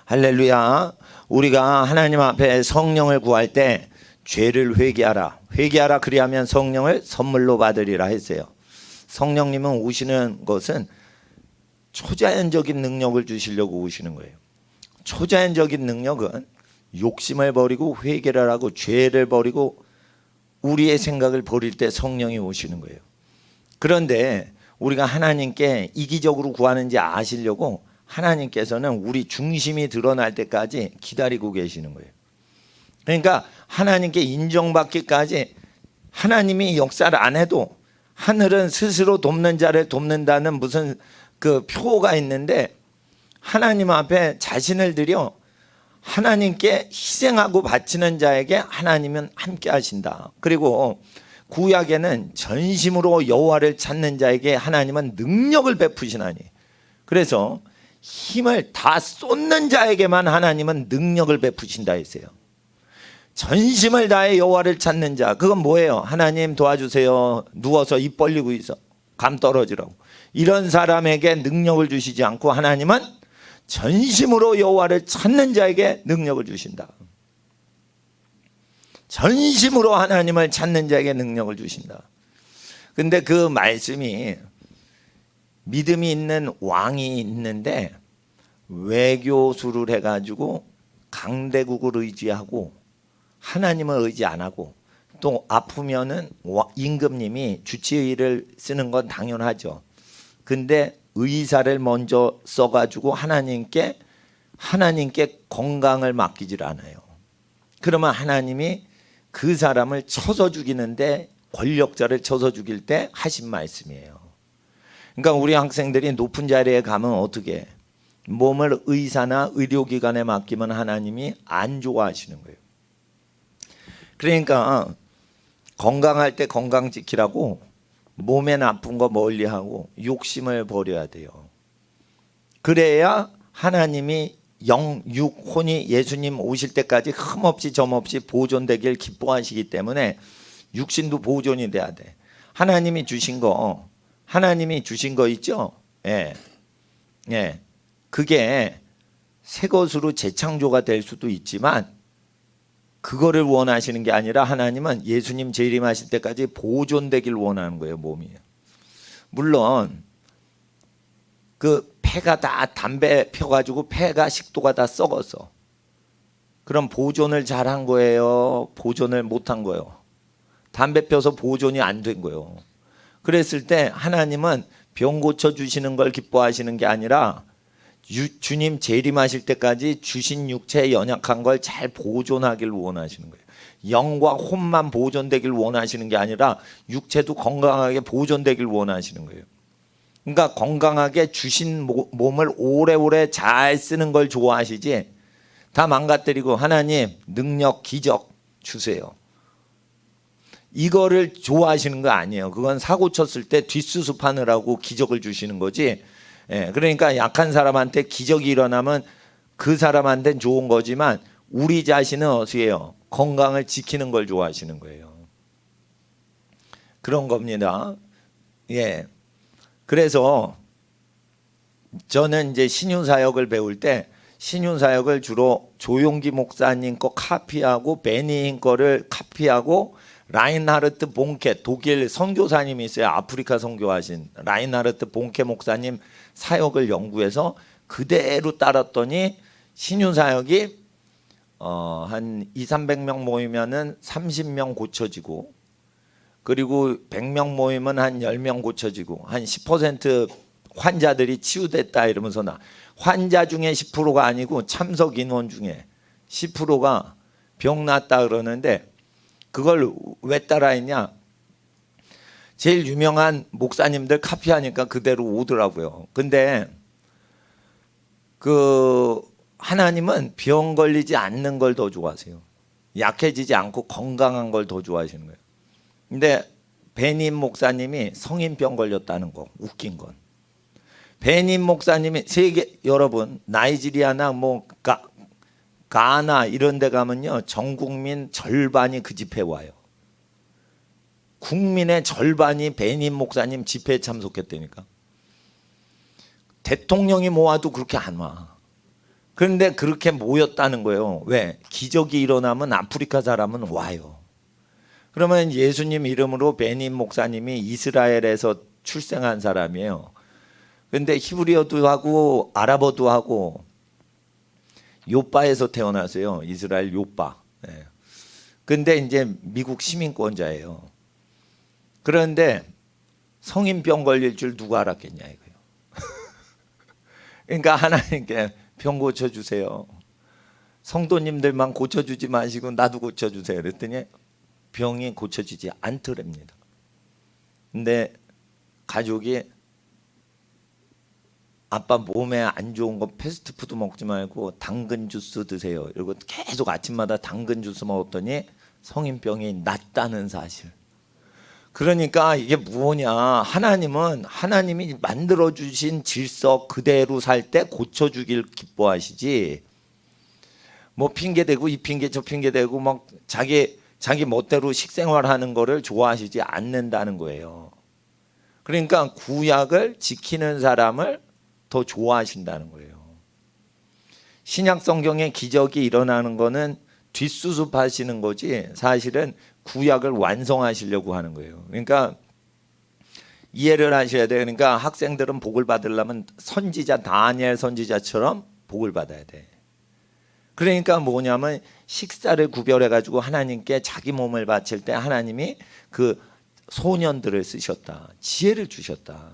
할렐루야. 우리가 하나님 앞에 성령을 구할 때 죄를 회개하라. 회개하라 그리하면 성령을 선물로 받으리라 했어요. 성령님은 오시는 것은 초자연적인 능력을 주시려고 오시는 거예요. 초자연적인 능력은 욕심을 버리고 회개를 하고 죄를 버리고 우리의 생각을 버릴 때 성령이 오시는 거예요. 그런데 우리가 하나님께 이기적으로 구하는지 아시려고 하나님께서는 우리 중심이 드러날 때까지 기다리고 계시는 거예요. 그러니까 하나님께 인정받기까지 하나님이 역사를 안 해도 하늘은 스스로 돕는 자를 돕는다는 무슨 그 표가 있는데, 하나님 앞에 자신을 들여 하나님께 희생하고 바치는 자에게 하나님은 함께 하신다. 그리고 구약에는 전심으로 여호와를 찾는 자에게 하나님은 능력을 베푸시나니, 그래서 힘을 다 쏟는 자에게만 하나님은 능력을 베푸신다 했어요. 전심을 다해 여호와를 찾는 자, 그건 뭐예요? 하나님 도와주세요, 누워서 입 벌리고 있어, 감 떨어지라고, 이런 사람에게 능력을 주시지 않고 하나님은 전심으로 여호와를 찾는 자에게 능력을 주신다. 전심으로 하나님을 찾는 자에게 능력을 주신다. 근데 그 말씀이 믿음이 있는 왕이 있는데 외교수를 해가지고 강대국을 의지하고 하나님을 의지 안 하고, 또 아프면은 임금님이 주치의를 쓰는 건 당연하죠. 근데 의사를 먼저 써가지고 하나님께 건강을 맡기질 않아요. 그러면 하나님이 그 사람을 쳐서 죽이는데, 권력자를 쳐서 죽일 때 하신 말씀이에요. 그러니까 우리 학생들이 높은 자리에 가면 어떻게 해? 몸을 의사나 의료기관에 맡기면 하나님이 안 좋아하시는 거예요. 그러니까 건강할 때 건강 지키라고 몸에 나쁜 거 멀리하고 욕심을 버려야 돼요. 그래야 하나님이 영, 육, 혼이 예수님 오실 때까지 흠없이 점없이 보존되길 기뻐하시기 때문에 육신도 보존이 돼야 돼. 하나님이 주신 거 있죠? 예. 예. 그게 새 것으로 재창조가 될 수도 있지만 그거를 원하시는 게 아니라 하나님은 예수님 재림하실 때까지 보존되길 원하는 거예요, 몸이. 물론 그 폐가 다 담배 펴가지고 폐가 식도가 다 썩어서, 그럼 보존을 잘한 거예요, 보존을 못한 거예요? 담배 펴서 보존이 안 된 거예요. 그랬을 때 하나님은 병 고쳐주시는 걸 기뻐하시는 게 아니라 주님 재림하실 때까지 주신 육체의 연약한 걸 잘 보존하길 원하시는 거예요. 영과 혼만 보존되길 원하시는 게 아니라 육체도 건강하게 보존되길 원하시는 거예요. 그러니까 건강하게 주신 몸을 오래오래 잘 쓰는 걸 좋아하시지, 다 망가뜨리고 하나님 능력 기적 주세요, 이거를 좋아하시는 거 아니에요. 그건 사고 쳤을 때 뒷수습하느라고 기적을 주시는 거지. 예, 그러니까 약한 사람한테 기적이 일어나면 그 사람한테는 좋은 거지만 우리 자신은 어떻게 해요? 건강을 지키는 걸 좋아하시는 거예요. 그런 겁니다. 예. 그래서 저는 이제 신유사역을 배울 때 신유사역을 주로 조용기 목사님 거 카피하고 베니힌 거를 카피하고, 라인하르트 본케, 독일 선교사님이 있어요. 아프리카 선교하신 라인하르트 본케 목사님 사역을 연구해서 그대로 따랐더니 신유사역이 한 200~300명 모이면은 30명 고쳐지고, 그리고 100명 모이면 한 10명 고쳐지고, 한 10% 환자들이 치유됐다 이러면서 환자 중에 10%가 아니고 참석 인원 중에 10%가 병 낫다 그러는데, 그걸 왜 따라했냐? 제일 유명한 목사님들 카피하니까 그대로 오더라고요. 근데 그 하나님은 병 걸리지 않는 걸 더 좋아하세요. 약해지지 않고 건강한 걸 더 좋아하시는 거예요. 근데 베닌 목사님이 성인병 걸렸다는 거 웃긴 건, 베닌 목사님이 세계, 여러분 나이지리아나 뭐 가나 이런 데 가면요, 전 국민 절반이 그 집회에 와요. 국민의 절반이 베닌 목사님 집회에 참석했다니까. 대통령이 모아도 그렇게 안 와. 그런데 그렇게 모였다는 거예요. 왜? 기적이 일어나면 아프리카 사람은 와요. 그러면 예수님 이름으로 베닌 목사님이 이스라엘에서 출생한 사람이에요. 근데 히브리어도 하고 아랍어도 하고 요바에서 태어났어요. 이스라엘 요바. 네. 근데 이제 미국 시민권자예요. 그런데 성인병 걸릴 줄 누가 알았겠냐 이거예요. 그러니까 하나님께 병 고쳐주세요. 성도님들만 고쳐주지 마시고 나도 고쳐주세요. 그랬더니 병이 고쳐지지 않더랍니다. 근데 가족이 아빠 몸에 안 좋은 거 패스트푸드 먹지 말고 당근 주스 드세요. 이러고 계속 아침마다 당근 주스 먹었더니 성인병이 낫다는 사실. 그러니까 이게 뭐냐, 하나님은 하나님이 만들어주신 질서 그대로 살 때 고쳐주길 기뻐하시지, 뭐 핑계대고 이 핑계 저 핑계대고 막 자기 멋대로 식생활하는 거를 좋아하시지 않는다는 거예요. 그러니까 구약을 지키는 사람을 더 좋아하신다는 거예요. 신약 성경에 기적이 일어나는 거는 뒷수습하시는 거지 사실은 구약을 완성하시려고 하는 거예요. 그러니까 이해를 하셔야 돼요. 그러니까 학생들은 복을 받으려면 선지자 다니엘 선지자처럼 복을 받아야 돼. 그러니까 뭐냐면 식사를 구별해 가지고 하나님께 자기 몸을 바칠 때 하나님이 그 소년들을 쓰셨다. 지혜를 주셨다.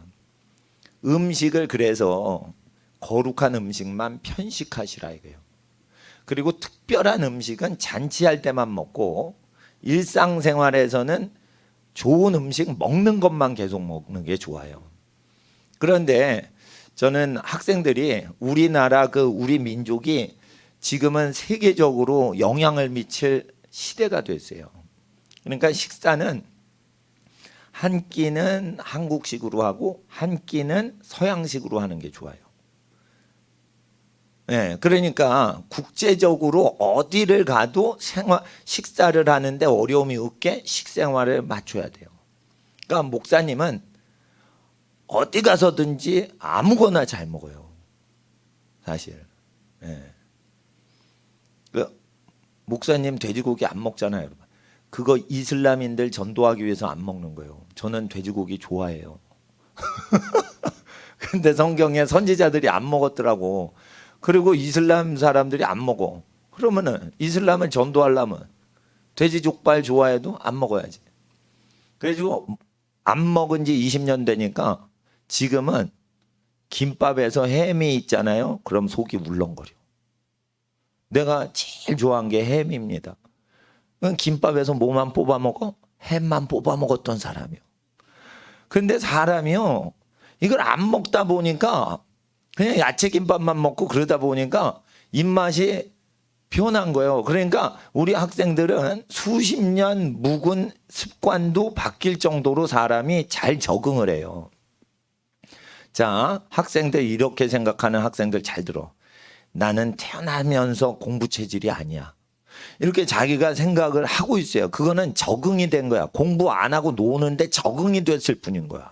음식을 그래서 거룩한 음식만 편식하시라 이거예요. 그리고 특별한 음식은 잔치할 때만 먹고 일상생활에서는 좋은 음식 먹는 것만 계속 먹는 게 좋아요. 그런데 저는 학생들이 우리나라 우리 민족이 지금은 세계적으로 영향을 미칠 시대가 됐어요. 그러니까 식사는 한 끼는 한국식으로 하고 한 끼는 서양식으로 하는 게 좋아요. 네, 그러니까 국제적으로 어디를 가도 식사를 하는데 어려움이 없게 식생활을 맞춰야 돼요. 그러니까 목사님은 어디 가서든지 아무거나 잘 먹어요. 사실. 네. 목사님 돼지고기 안 먹잖아요, 여러분. 그거 이슬람인들 전도하기 위해서 안 먹는 거예요. 저는 돼지고기 좋아해요. 근데 성경에 선지자들이 안 먹었더라고. 그리고 이슬람 사람들이 안 먹어. 그러면은 이슬람을 전도하려면 돼지 족발 좋아해도 안 먹어야지. 그래가지고 안 먹은 지 20년 되니까 지금은 김밥에서 햄이 있잖아요. 그럼 속이 울렁거려. 내가 제일 좋아한 게 햄입니다. 김밥에서 뭐만 뽑아 먹어? 햄만 뽑아 먹었던 사람이요. 근데 사람이요, 이걸 안 먹다 보니까 그냥 야채 김밥만 먹고 그러다 보니까 입맛이 변한 거예요. 그러니까 우리 학생들은 수십 년 묵은 습관도 바뀔 정도로 사람이 잘 적응을 해요. 자, 학생들 이렇게 생각하는 학생들 잘 들어. 나는 태어나면서 공부 체질이 아니야. 이렇게 자기가 생각을 하고 있어요. 그거는 적응이 된 거야. 공부 안 하고 노는데 적응이 됐을 뿐인 거야.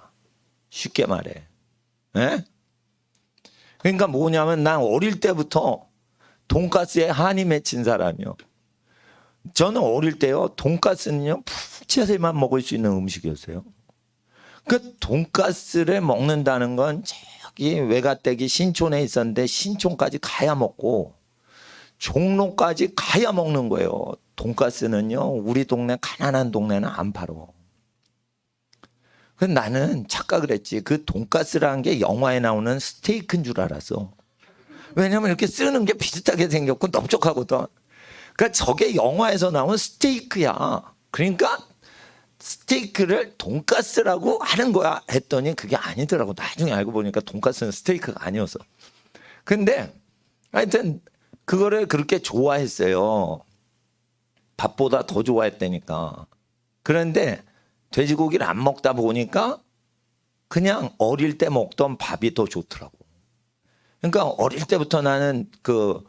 쉽게 말해. 에? 그러니까 뭐냐면 난 어릴 때부터 돈가스에 한이 맺힌 사람이요. 저는 어릴 때요, 돈가스는요 부채살만 먹을 수 있는 음식이었어요. 그 돈가스를 먹는다는 건 저기 외가댁이 신촌에 있었는데 신촌까지 가야 먹고 종로까지 가야 먹는 거예요. 돈가스는요 우리 동네 가난한 동네는 안 팔어. 그래서 나는 착각을 했지. 그 돈가스라는 게 영화에 나오는 스테이크인 줄 알았어. 왜냐면 이렇게 쓰는 게 비슷하게 생겼고 넓적하거든. 그러니까 저게 영화에서 나온 스테이크야. 그러니까 스테이크를 돈가스라고 하는 거야 했더니 그게 아니더라고. 나중에 알고 보니까 돈가스는 스테이크가 아니었어. 근데 하여튼 그거를 그렇게 좋아했어요. 밥보다 더 좋아했다니까. 그런데 돼지고기를 안 먹다 보니까 그냥 어릴 때 먹던 밥이 더 좋더라고. 그러니까 어릴 때부터 나는 그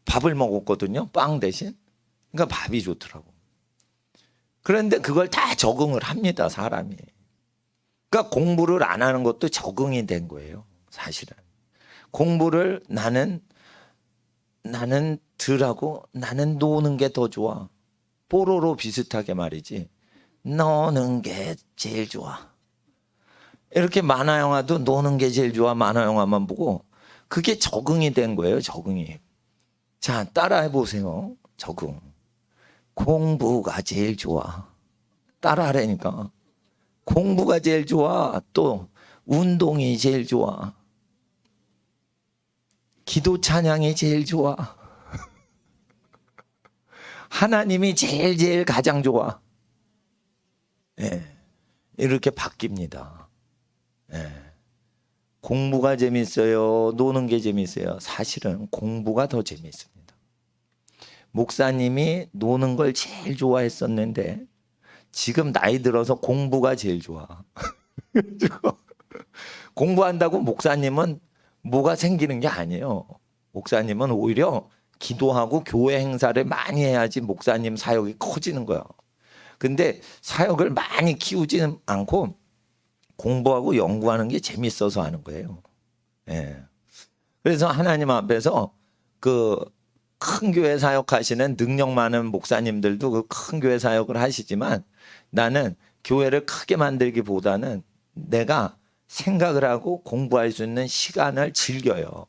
밥을 먹었거든요. 빵 대신. 그러니까 밥이 좋더라고. 그런데 그걸 다 적응을 합니다, 사람이. 그러니까 공부를 안 하는 것도 적응이 된 거예요, 사실은. 공부를 나는 나는 덜하고 나는 노는 게 더 좋아. 뽀로로 비슷하게 말이지. 노는 게 제일 좋아. 이렇게 만화 영화도 노는 게 제일 좋아. 만화 영화만 보고 그게 적응이 된 거예요. 적응이. 자, 따라해 보세요. 적응. 공부가 제일 좋아. 따라하라니까. 공부가 제일 좋아. 또 운동이 제일 좋아. 기도 찬양이 제일 좋아. 하나님이 제일 가장 좋아. 예. 이렇게 바뀝니다. 예. 공부가 재밌어요? 노는 게 재밌어요? 사실은 공부가 더 재밌습니다. 목사님이 노는 걸 제일 좋아했었는데 지금 나이 들어서 공부가 제일 좋아. 공부한다고 목사님은 뭐가 생기는 게 아니에요. 목사님은 오히려 기도하고 교회 행사를 많이 해야지 목사님 사역이 커지는 거야. 근데 사역을 많이 키우지는 않고 공부하고 연구하는 게 재밌어서 하는 거예요. 예. 그래서 하나님 앞에서 그 큰 교회 사역하시는 능력 많은 목사님들도 그 큰 교회 사역을 하시지만 나는 교회를 크게 만들기보다는 내가 생각을 하고 공부할 수 있는 시간을 즐겨요.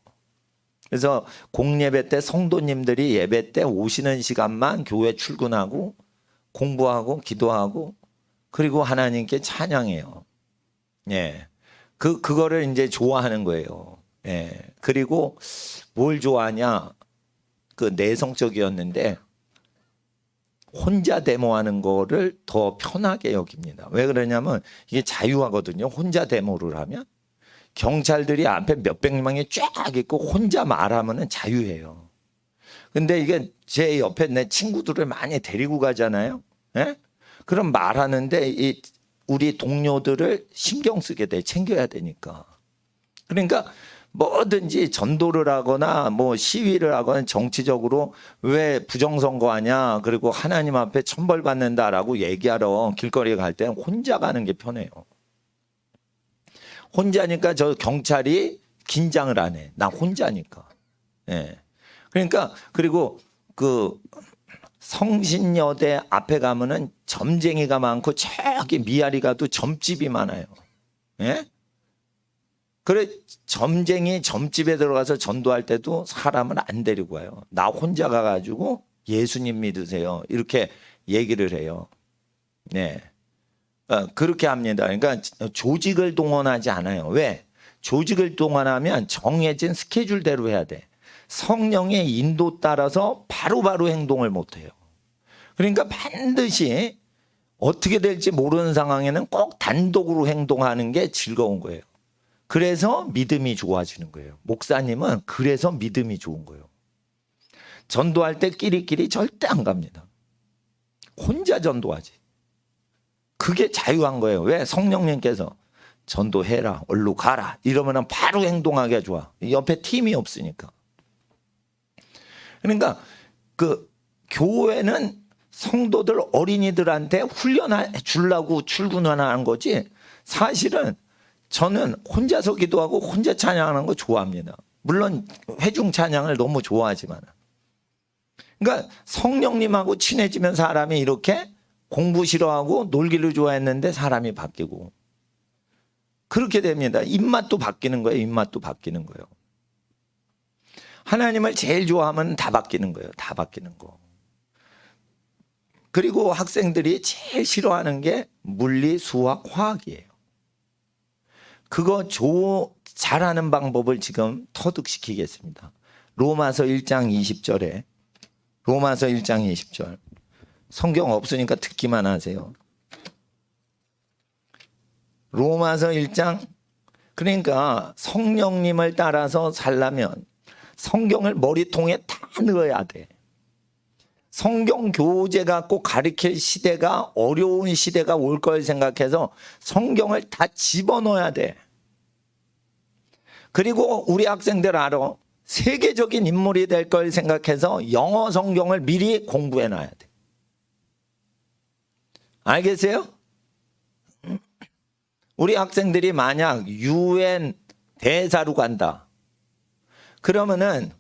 그래서 공예배 때 성도님들이 예배 때 오시는 시간만 교회 출근하고 공부하고 기도하고 그리고 하나님께 찬양해요. 예. 그거를 이제 좋아하는 거예요. 예. 그리고 뭘 좋아하냐? 그 내성적이었는데 혼자 데모하는 거를 더 편하게 여깁니다. 왜 그러냐면 이게 자유하거든요. 혼자 데모를 하면 경찰들이 앞에 몇백 명이 쫙 있고 혼자 말하면은 자유해요. 근데 이게 제 옆에 내 친구들을 많이 데리고 가잖아요. 예? 그럼 말하는데 이 우리 동료들을 신경 쓰게 돼. 챙겨야 되니까. 그러니까 뭐든지 전도를 하거나 뭐 시위를 하거나 정치적으로 왜 부정선거하냐 그리고 하나님 앞에 천벌받는다라고 얘기하러 길거리에 갈 때는 혼자 가는 게 편해요. 혼자니까 저 경찰이 긴장을 안 해. 나 혼자니까. 예. 그러니까 그리고 그 성신여대 앞에 가면은 점쟁이가 많고 저기 미아리 가도 점집이 많아요. 예? 그래 점쟁이 점집에 들어가서 전도할 때도 사람을 안 데리고 와요. 나 혼자 가가지고 예수님 믿으세요. 이렇게 얘기를 해요. 네, 그렇게 합니다. 그러니까 조직을 동원하지 않아요. 왜? 조직을 동원하면 정해진 스케줄대로 해야 돼. 성령의 인도 따라서 바로바로 행동을 못 해요. 그러니까 반드시 어떻게 될지 모르는 상황에는 꼭 단독으로 행동하는 게 즐거운 거예요. 그래서 믿음이 좋아지는 거예요. 목사님은 그래서 믿음이 좋은 거예요. 전도할 때 끼리끼리 절대 안 갑니다. 혼자 전도하지. 그게 자유한 거예요. 왜? 성령님께서 전도해라, 얼른 가라 이러면 바로 행동하기가 좋아. 옆에 팀이 없으니까. 그러니까 그 교회는 성도들 어린이들한테 훈련해 주려고 출근하는 거지 사실은 저는 혼자서 기도하고 혼자 찬양하는 거 좋아합니다. 물론 회중 찬양을 너무 좋아하지만. 그러니까 성령님하고 친해지면 사람이 이렇게 공부 싫어하고 놀기를 좋아했는데 사람이 바뀌고 그렇게 됩니다. 입맛도 바뀌는 거예요. 입맛도 바뀌는 거예요. 하나님을 제일 좋아하면 다 바뀌는 거예요. 다 바뀌는 거. 그리고 학생들이 제일 싫어하는 게 물리, 수학, 화학이에요. 그거 잘하는 방법을 지금 터득시키겠습니다. 로마서 1장 20절에 로마서 1장 20절 성경 없으니까 듣기만 하세요. 로마서 1장 그러니까 성령님을 따라서 살려면 성경을 머리통에 다 넣어야 돼. 성경 교재가 꼭 가르칠 시대가 어려운 시대가 올 걸 생각해서 성경을 다 집어넣어야 돼. 그리고 우리 학생들 알아. 세계적인 인물이 될 걸 생각해서 영어 성경을 미리 공부해 놔야 돼. 알겠어요? 우리 학생들이 만약 UN 대사로 간다. 그러면은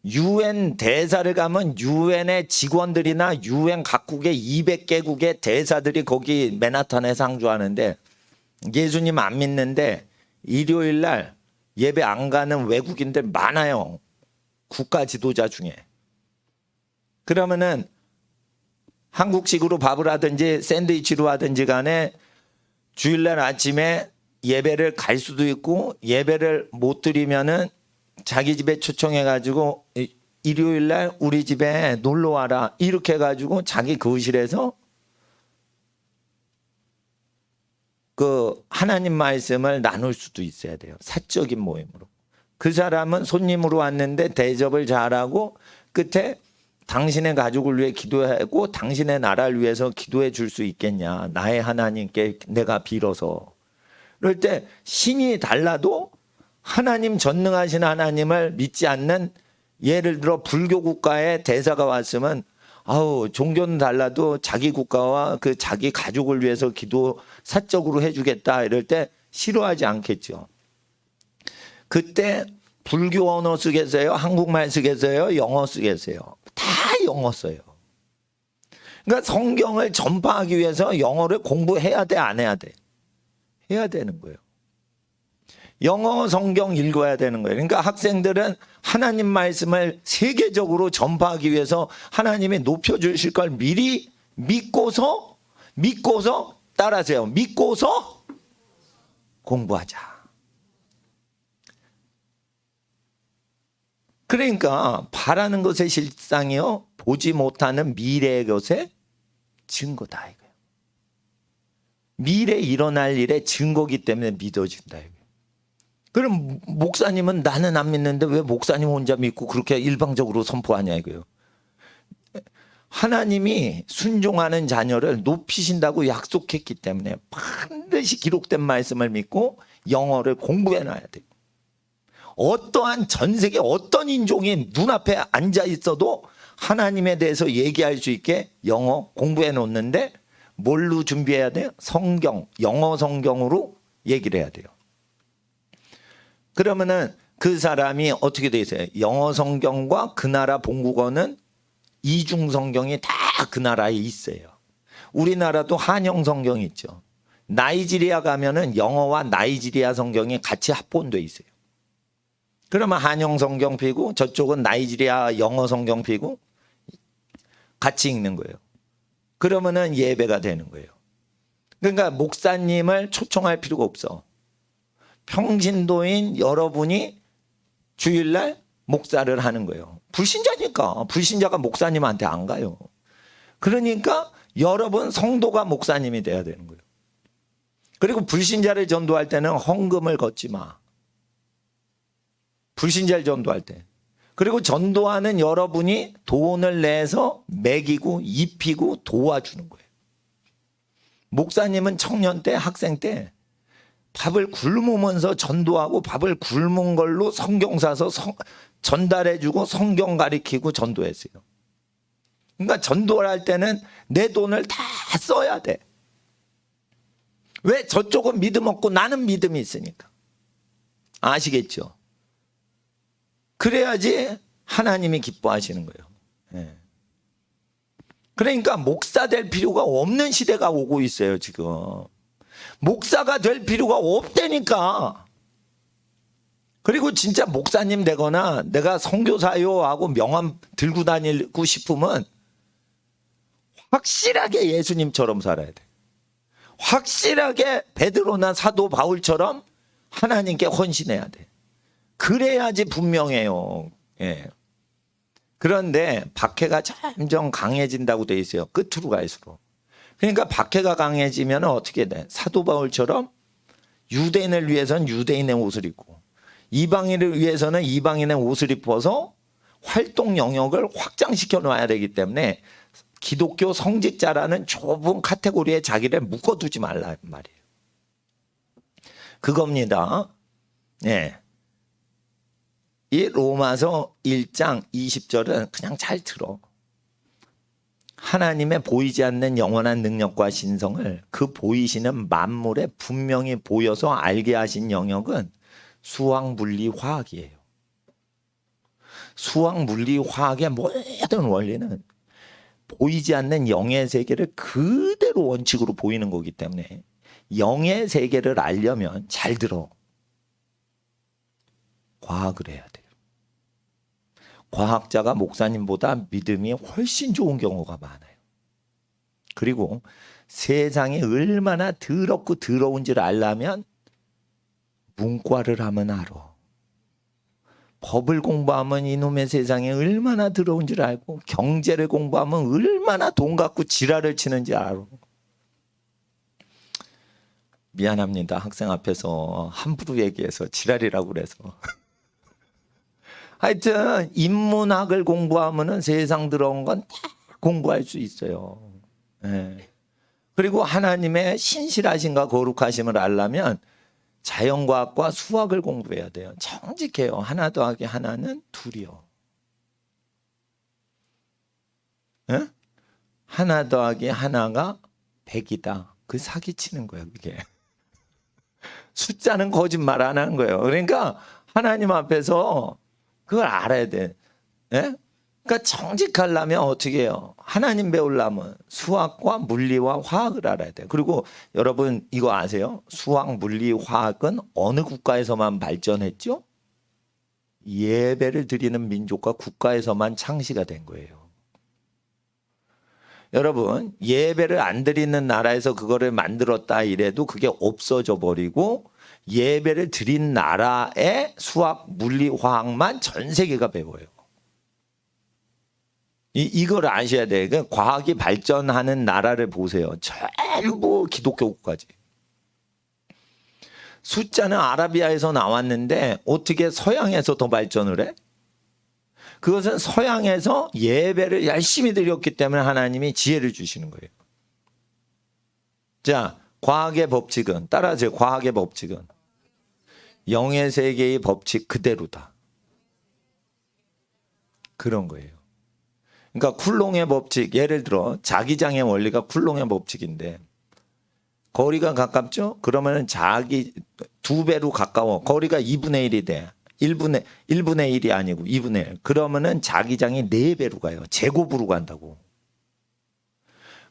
유엔 대사를 가면 유엔의 직원들이나 유엔 각국의 200개국의 대사들이 거기 맨하탄에 상주하는데 예수님 안 믿는데 일요일 날 예배 안 가는 외국인들 많아요. 국가 지도자 중에. 그러면은 한국식으로 밥을 하든지 샌드위치로 하든지 간에 주일날 아침에 예배를 갈 수도 있고 예배를 못 드리면은 자기 집에 초청해가지고 일요일날 우리 집에 놀러 와라 이렇게 해가지고 자기 거실에서 그 하나님 말씀을 나눌 수도 있어야 돼요. 사적인 모임으로. 그 사람은 손님으로 왔는데 대접을 잘하고 끝에 당신의 가족을 위해 기도하고 당신의 나라를 위해서 기도해 줄 수 있겠냐. 나의 하나님께 내가 빌어서. 그럴 때 신이 달라도 하나님 전능하신 하나님을 믿지 않는 예를 들어 불교 국가의 대사가 왔으면 아우 종교는 달라도 자기 국가와 그 자기 가족을 위해서 기도 사적으로 해주겠다 이럴 때 싫어하지 않겠죠. 그때 불교 언어 쓰겠어요? 한국말 쓰겠어요? 영어 쓰겠어요? 다 영어 써요. 그러니까 성경을 전파하기 위해서 영어를 공부해야 돼, 안 해야 돼? 해야 되는 거예요. 영어 성경 읽어야 되는 거예요. 그러니까 학생들은 하나님 말씀을 세계적으로 전파하기 위해서 하나님이 높여주실 걸 미리 믿고서 따라하세요. 믿고서 공부하자. 그러니까 바라는 것의 실상이요 보지 못하는 미래의 것의 증거다 이거예요. 미래에 일어날 일의 증거기 때문에 믿어진다 이거예요. 그럼 목사님은 나는 안 믿는데 왜 목사님 혼자 믿고 그렇게 일방적으로 선포하냐 이거예요. 하나님이 순종하는 자녀를 높이신다고 약속했기 때문에 반드시 기록된 말씀을 믿고 영어를 공부해 놔야 돼요. 어떠한 전 세계 어떤 인종이 눈앞에 앉아 있어도 하나님에 대해서 얘기할 수 있게 영어 공부해 놓는데 뭘로 준비해야 돼요? 성경, 영어 성경으로 얘기를 해야 돼요. 그러면은 그 사람이 어떻게 돼 있어요? 영어 성경과 그 나라 본국어는 이중 성경이 다 그 나라에 있어요. 우리나라도 한영 성경이 있죠. 나이지리아 가면은 영어와 나이지리아 성경이 같이 합본돼 있어요. 그러면 한영 성경 피고 저쪽은 나이지리아 영어 성경 피고 같이 읽는 거예요. 그러면은 예배가 되는 거예요. 그러니까 목사님을 초청할 필요가 없어. 평신도인 여러분이 주일날 목사를 하는 거예요. 불신자니까. 불신자가 목사님한테 안 가요. 그러니까 여러분 성도가 목사님이 돼야 되는 거예요. 그리고 불신자를 전도할 때는 헌금을 걷지 마. 불신자를 전도할 때. 그리고 전도하는 여러분이 돈을 내서 먹이고 입히고 도와주는 거예요. 목사님은 청년 때 학생 때 밥을 굶으면서 전도하고 밥을 굶은 걸로 성경 사서 전달해주고 성경 가리키고 전도했어요. 그러니까 전도를 할 때는 내 돈을 다 써야 돼. 왜? 저쪽은 믿음 없고 나는 믿음이 있으니까. 아시겠죠? 그래야지 하나님이 기뻐하시는 거예요. 네. 그러니까 목사 될 필요가 없는 시대가 오고 있어요 지금. 목사가 될 필요가 없다니까. 그리고 진짜 목사님 되거나 내가 선교사요 하고 명함 들고 다니고 싶으면 확실하게 예수님처럼 살아야 돼. 확실하게 베드로나 사도 바울처럼 하나님께 헌신해야 돼. 그래야지 분명해요. 예. 그런데 박해가 점점 강해진다고 돼 있어요. 끝으로 갈수록. 그러니까 박해가 강해지면 어떻게 돼? 사도 바울처럼 유대인을 위해서는 유대인의 옷을 입고 이방인을 위해서는 이방인의 옷을 입어서 활동 영역을 확장시켜 놔야 되기 때문에 기독교 성직자라는 좁은 카테고리에 자기를 묶어두지 말란 말이에요. 그겁니다. 예. 이 로마서 1장 20절은 그냥 잘 들어. 하나님의 보이지 않는 영원한 능력과 신성을 그 보이시는 만물에 분명히 보여서 알게 하신 영역은 수학, 물리, 화학이에요. 수학, 물리, 화학의 모든 원리는 보이지 않는 영의 세계를 그대로 원칙으로 보이는 거기 때문에 영의 세계를 알려면 잘 들어. 과학을 해야 돼요. 과학자가 목사님보다 믿음이 훨씬 좋은 경우가 많아요. 그리고 세상이 얼마나 더럽고 더러운지를 알려면 문과를 하면 알아. 법을 공부하면 이놈의 세상이 얼마나 더러운지를 알고, 경제를 공부하면 얼마나 돈 갖고 지랄을 치는지 알아. 미안합니다. 학생 앞에서 함부로 얘기해서 지랄이라고 그래서. 하여튼 인문학을 공부하면은 세상 들어온 건 다 공부할 수 있어요. 네. 그리고 하나님의 신실하심과 거룩하심을 알려면 자연과학과 수학을 공부해야 돼요. 정직해요. 하나 더하기 하나는 둘이요. 네? 하나 더하기 하나가 100이다. 그 사기치는 거예요, 그게. 숫자는 거짓말 안 하는 거예요. 그러니까 하나님 앞에서 그걸 알아야 돼. 예? 그러니까 정직하려면 어떻게 해요? 하나님 배우려면 수학과 물리와 화학을 알아야 돼요. 그리고 여러분 이거 아세요? 수학, 물리, 화학은 어느 국가에서만 발전했죠? 예배를 드리는 민족과 국가에서만 창시가 된 거예요. 여러분 예배를 안 드리는 나라에서 그거를 만들었다 이래도 그게 없어져 버리고 예배를 드린 나라의 수학, 물리, 화학만 전 세계가 배워요. 이걸 아셔야 돼요. 그러니까 과학이 발전하는 나라를 보세요. 전부 기독교 국가지. 숫자는 아라비아에서 나왔는데 어떻게 서양에서 더 발전을 해? 그것은 서양에서 예배를 열심히 드렸기 때문에 하나님이 지혜를 주시는 거예요. 자, 과학의 법칙은 따라하세요. 과학의 법칙은 영의 세계의 법칙 그대로다. 그런 거예요. 그러니까 쿨롱의 법칙, 예를 들어 자기장의 원리가 쿨롱의 법칙인데 거리가 가깝죠? 그러면 자기 2배로 가까워. 거리가 2분의 1이 돼. 1분의 1이 아니고 2분의 1. 그러면은 자기장이 4배로 가요. 제곱으로 간다고.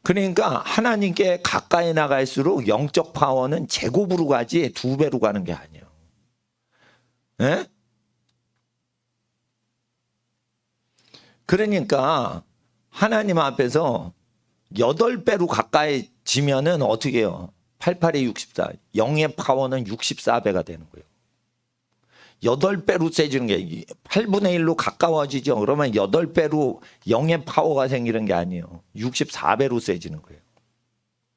그러니까 하나님께 가까이 나갈수록 영적 파워는 제곱으로 가지 2배로 가는 게 아니에요. 예? 그러니까 하나님 앞에서 8배로 가까이 지면은 어떻게 해요? 88이 64. 영의 파워는 64배가 되는 거예요. 8배로 세지는 게 8분의 1로 가까워지죠. 그러면 8배로 영의 파워가 생기는 게 아니에요. 64배로 세지는 거예요.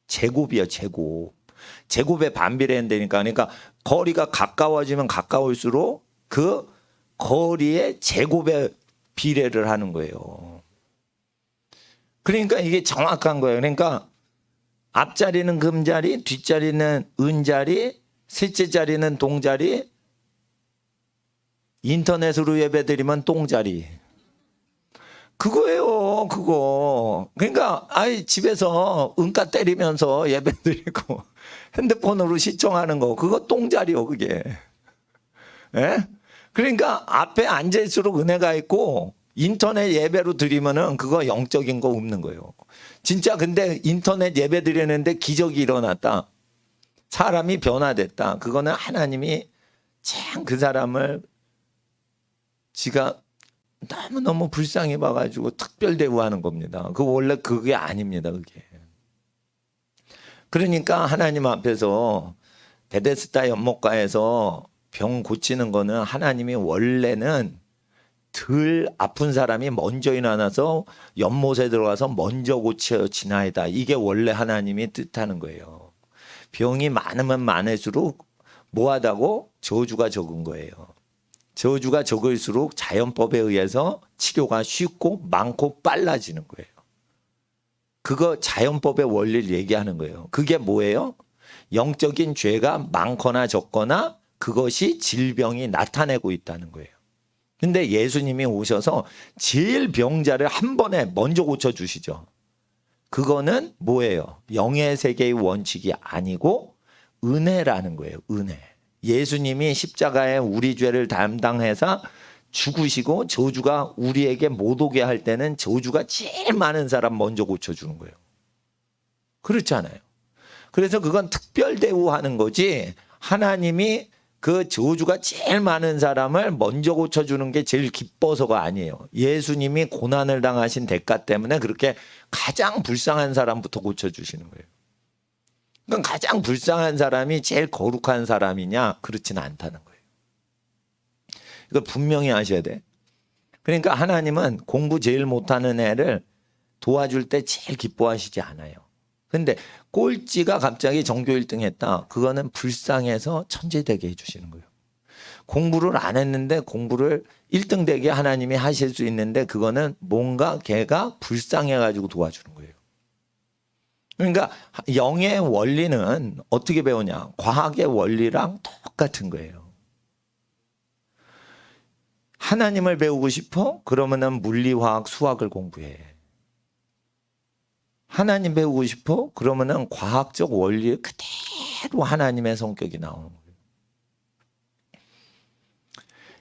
제곱이요, 제곱. 제곱에 반비례한다니까. 그러니까 거리가 가까워지면 가까울수록 그 거리의 제곱에 비례를 하는 거예요. 그러니까 이게 정확한 거예요. 그러니까 앞자리는 금자리, 뒷자리는 은자리, 셋째 자리는 동자리, 인터넷으로 예배드리면 똥자리. 그거예요, 그거. 그러니까 아이 집에서 은가 때리면서 예배드리고 핸드폰으로 시청하는 거, 그거 똥자리요, 그게. 예? 그러니까 앞에 앉을수록 은혜가 있고 인터넷 예배로 드리면은 그거 영적인 거 없는 거예요. 진짜 근데 인터넷 예배 드리는데 기적이 일어났다. 사람이 변화됐다. 그거는 하나님이 참 그 사람을 지가 너무너무 불쌍히 봐가지고 특별 대우하는 겁니다. 그 원래 그게 아닙니다, 그게. 그러니까 하나님 앞에서 베데스다 연못가에서 병 고치는 거는 하나님이 원래는 덜 아픈 사람이 먼저 일어나서 연못에 들어가서 먼저 고쳐 지나이다. 이게 원래 하나님이 뜻하는 거예요. 병이 많으면 많을수록 뭐하다고? 저주가 적은 거예요. 저주가 적을수록 자연법에 의해서 치료가 쉽고 많고 빨라지는 거예요. 그거 자연법의 원리를 얘기하는 거예요. 그게 뭐예요? 영적인 죄가 많거나 적거나 그것이 질병이 나타내고 있다는 거예요. 근데 예수님이 오셔서 제일 병자를 한 번에 먼저 고쳐주시죠. 그거는 뭐예요? 영의 세계의 원칙이 아니고 은혜라는 거예요. 은혜. 예수님이 십자가에 우리 죄를 담당해서 죽으시고 저주가 우리에게 못 오게 할 때는 저주가 제일 많은 사람 먼저 고쳐주는 거예요. 그렇지 않아요? 그래서 그건 특별 대우하는 거지, 하나님이 그 저주가 제일 많은 사람을 먼저 고쳐주는 게 제일 기뻐서가 아니에요. 예수님이 고난을 당하신 대가 때문에 그렇게 가장 불쌍한 사람부터 고쳐주시는 거예요. 그러니까 가장 불쌍한 사람이 제일 거룩한 사람이냐? 그렇지는 않다는 거예요. 이걸 분명히 아셔야 돼. 그러니까 하나님은 공부 제일 못하는 애를 도와줄 때 제일 기뻐하시지 않아요. 근데 꼴찌가 갑자기 전교 1등 했다. 그거는 불쌍해서 천재 되게 해주시는 거예요. 공부를 안 했는데 공부를 1등 되게 하나님이 하실 수 있는데 그거는 뭔가 걔가 불쌍해가지고 도와주는 거예요. 그러니까 영의 원리는 어떻게 배우냐? 과학의 원리랑 똑같은 거예요. 하나님을 배우고 싶어? 그러면은 물리, 화학, 수학을 공부해. 하나님 배우고 싶어? 그러면은 과학적 원리 그대로 하나님의 성격이 나오는 거예요.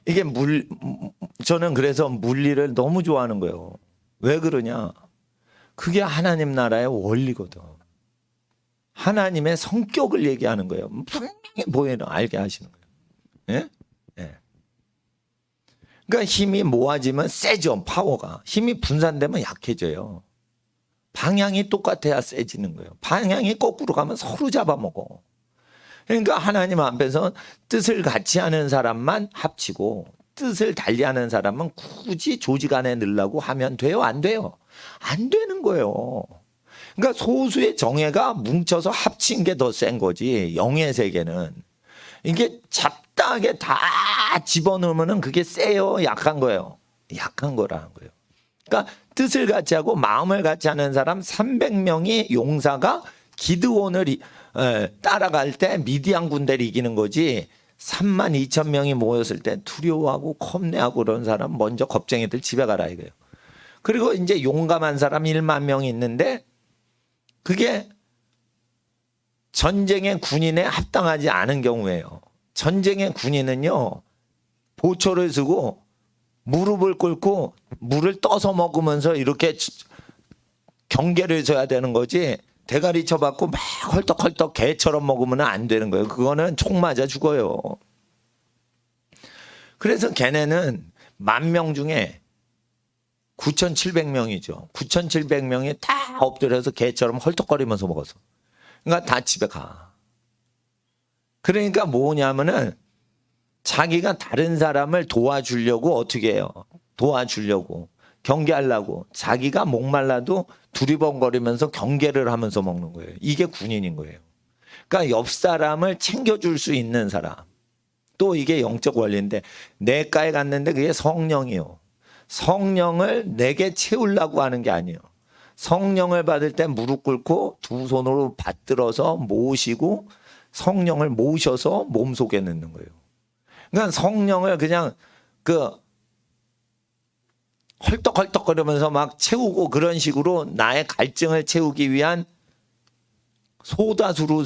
이게 저는 그래서 물리를 너무 좋아하는 거예요. 왜 그러냐? 그게 하나님 나라의 원리거든. 하나님의 성격을 얘기하는 거예요. 분명히 보이는 알게 하시는 거예요. 예? 예. 그러니까 힘이 모아지면 세죠. 파워가. 힘이 분산되면 약해져요. 방향이 똑같아야 세지는 거예요. 방향이 거꾸로 가면 서로 잡아먹어. 그러니까 하나님 앞에서 뜻을 같이 하는 사람만 합치고 뜻을 달리하는 사람은 굳이 조직 안에 넣으려고 하면 돼요? 안 돼요? 안 되는 거예요. 그러니까 소수의 정예가 뭉쳐서 합친 게 더 센 거지. 영의 세계는. 이게 잡다하게 다 집어넣으면 그게 세요? 약한 거예요? 약한 거라는 거예요. 그러니까 뜻을 같이 하고 마음을 같이 하는 사람 300명이 용사가 기드온을 따라갈 때 미디안 군대를 이기는 거지, 32,000명이 모였을 때 두려워하고 겁내하고 그런 사람 먼저 겁쟁이들 집에 가라 이거예요. 그리고 이제 용감한 사람 1만 명이 있는데 그게 전쟁의 군인에 합당하지 않은 경우에요. 전쟁의 군인은요, 보초를 쓰고 무릎을 꿇고 물을 떠서 먹으면서 이렇게 경계를 서야 되는 거지, 대가리 쳐받고 막 헐떡헐떡 개처럼 먹으면 안 되는 거예요. 그거는 총 맞아 죽어요. 그래서 걔네는 10,000명 중에 9,700명이죠. 9,700명이 다 엎드려서 개처럼 헐떡거리면서 먹었어. 그러니까 다 집에 가. 그러니까 뭐냐면은 자기가 다른 사람을 도와주려고 어떻게 해요? 도와주려고, 경계하려고 자기가 목말라도 두리번거리면서 경계를 하면서 먹는 거예요. 이게 군인인 거예요. 그러니까 옆 사람을 챙겨줄 수 있는 사람. 또 이게 영적 원리인데, 내과에 갔는데 그게 성령이요. 성령을 내게 채우려고 하는 게 아니에요. 성령을 받을 때 무릎 꿇고 두 손으로 받들어서 모시고 성령을 모셔서 몸속에 넣는 거예요. 그러니까 성령을 그냥 헐떡헐떡거리면서 막 채우고 그런 식으로 나의 갈증을 채우기 위한 소다수로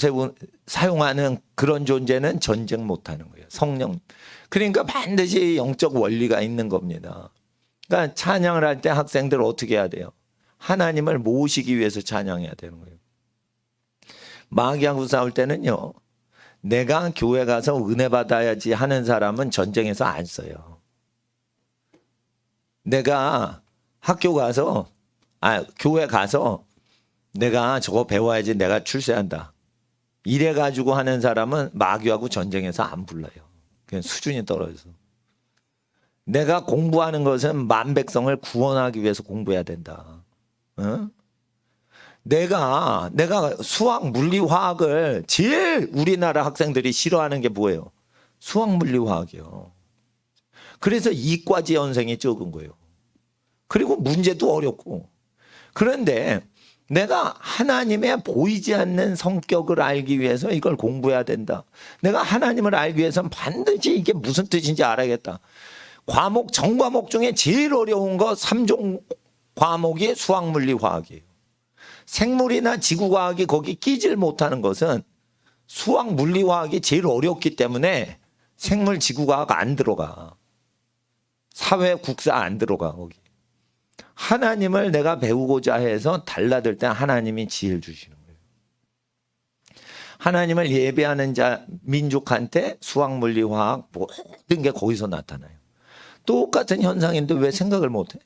사용하는 그런 존재는 전쟁 못하는 거예요. 성령. 그러니까 반드시 영적 원리가 있는 겁니다. 그러니까 찬양을 할 때 학생들 어떻게 해야 돼요? 하나님을 모시기 위해서 찬양해야 되는 거예요. 마귀하고 싸울 때는요, 내가 교회 가서 은혜 받아야지 하는 사람은 전쟁에서 안 써요. 내가 학교 가서, 교회 가서 내가 저거 배워야지 내가 출세한다, 이래가지고 하는 사람은 마귀하고 전쟁에서 안 불러요. 그냥 수준이 떨어져서. 내가 공부하는 것은 만백성을 구원하기 위해서 공부해야 된다. 어? 내가 수학, 물리, 화학을 제일 우리나라 학생들이 싫어하는 게 뭐예요? 수학, 물리, 화학이요. 그래서 이과 지원생이 적은 거예요. 그리고 문제도 어렵고. 그런데 내가 하나님의 보이지 않는 성격을 알기 위해서 이걸 공부해야 된다. 내가 하나님을 알기 위해서는 반드시 이게 무슨 뜻인지 알아야겠다. 과목, 전과목 중에 제일 어려운 거 3종 과목이 수학, 물리, 화학이에요. 생물이나 지구과학이 거기 끼질 못하는 것은 수학, 물리, 화학이 제일 어렵기 때문에 생물, 지구과학 안 들어가. 사회 국사 안 들어가 거기. 하나님을 내가 배우고자 해서 달라들 때 하나님이 지혜를 주시는 거예요. 하나님을 예배하는 자 민족한테 수학, 물리, 화학 모든 게 거기서 나타나요. 똑같은 현상인데 왜 생각을 못해?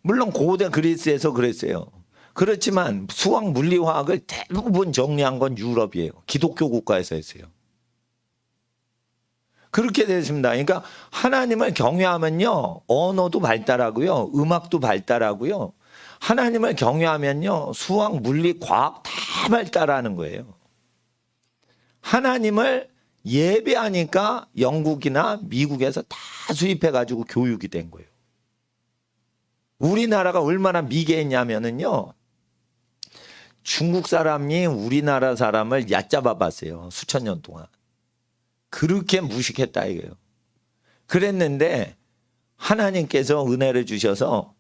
물론 고대 그리스에서 그랬어요. 그렇지만 수학, 물리, 화학을 대부분 정리한 건 유럽이에요. 기독교 국가에서 했어요. 그렇게 됐습니다. 그러니까 하나님을 경외하면요, 언어도 발달하고요, 음악도 발달하고요. 하나님을 경외하면요, 수학, 물리, 과학 다 발달하는 거예요. 하나님을 예배하니까 영국이나 미국에서 다 수입해가지고 교육이 된 거예요. 우리나라가 얼마나 미개했냐면요, 중국 사람이 우리나라 사람을 얕잡아 봤어요. 수천 년 동안. 그렇게 무식했다 이거예요. 그랬는데 하나님께서 은혜를 주셔서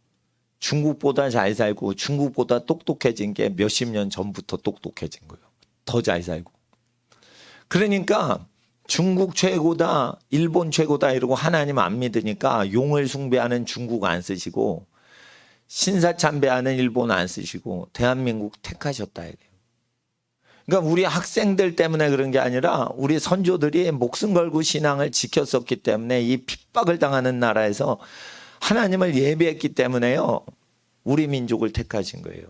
중국보다 잘 살고 중국보다 똑똑해진 게 몇십 년 전부터 똑똑해진 거예요. 더 잘 살고. 그러니까 중국 최고다, 일본 최고다 이러고 하나님 안 믿으니까 용을 숭배하는 중국 안 쓰시고 신사참배하는 일본 안 쓰시고 대한민국 택하셨다 이거예요. 그러니까 우리 학생들 때문에 그런 게 아니라 우리 선조들이 목숨 걸고 신앙을 지켰었기 때문에 이 핍박을 당하는 나라에서 하나님을 예배했기 때문에요, 우리 민족을 택하신 거예요.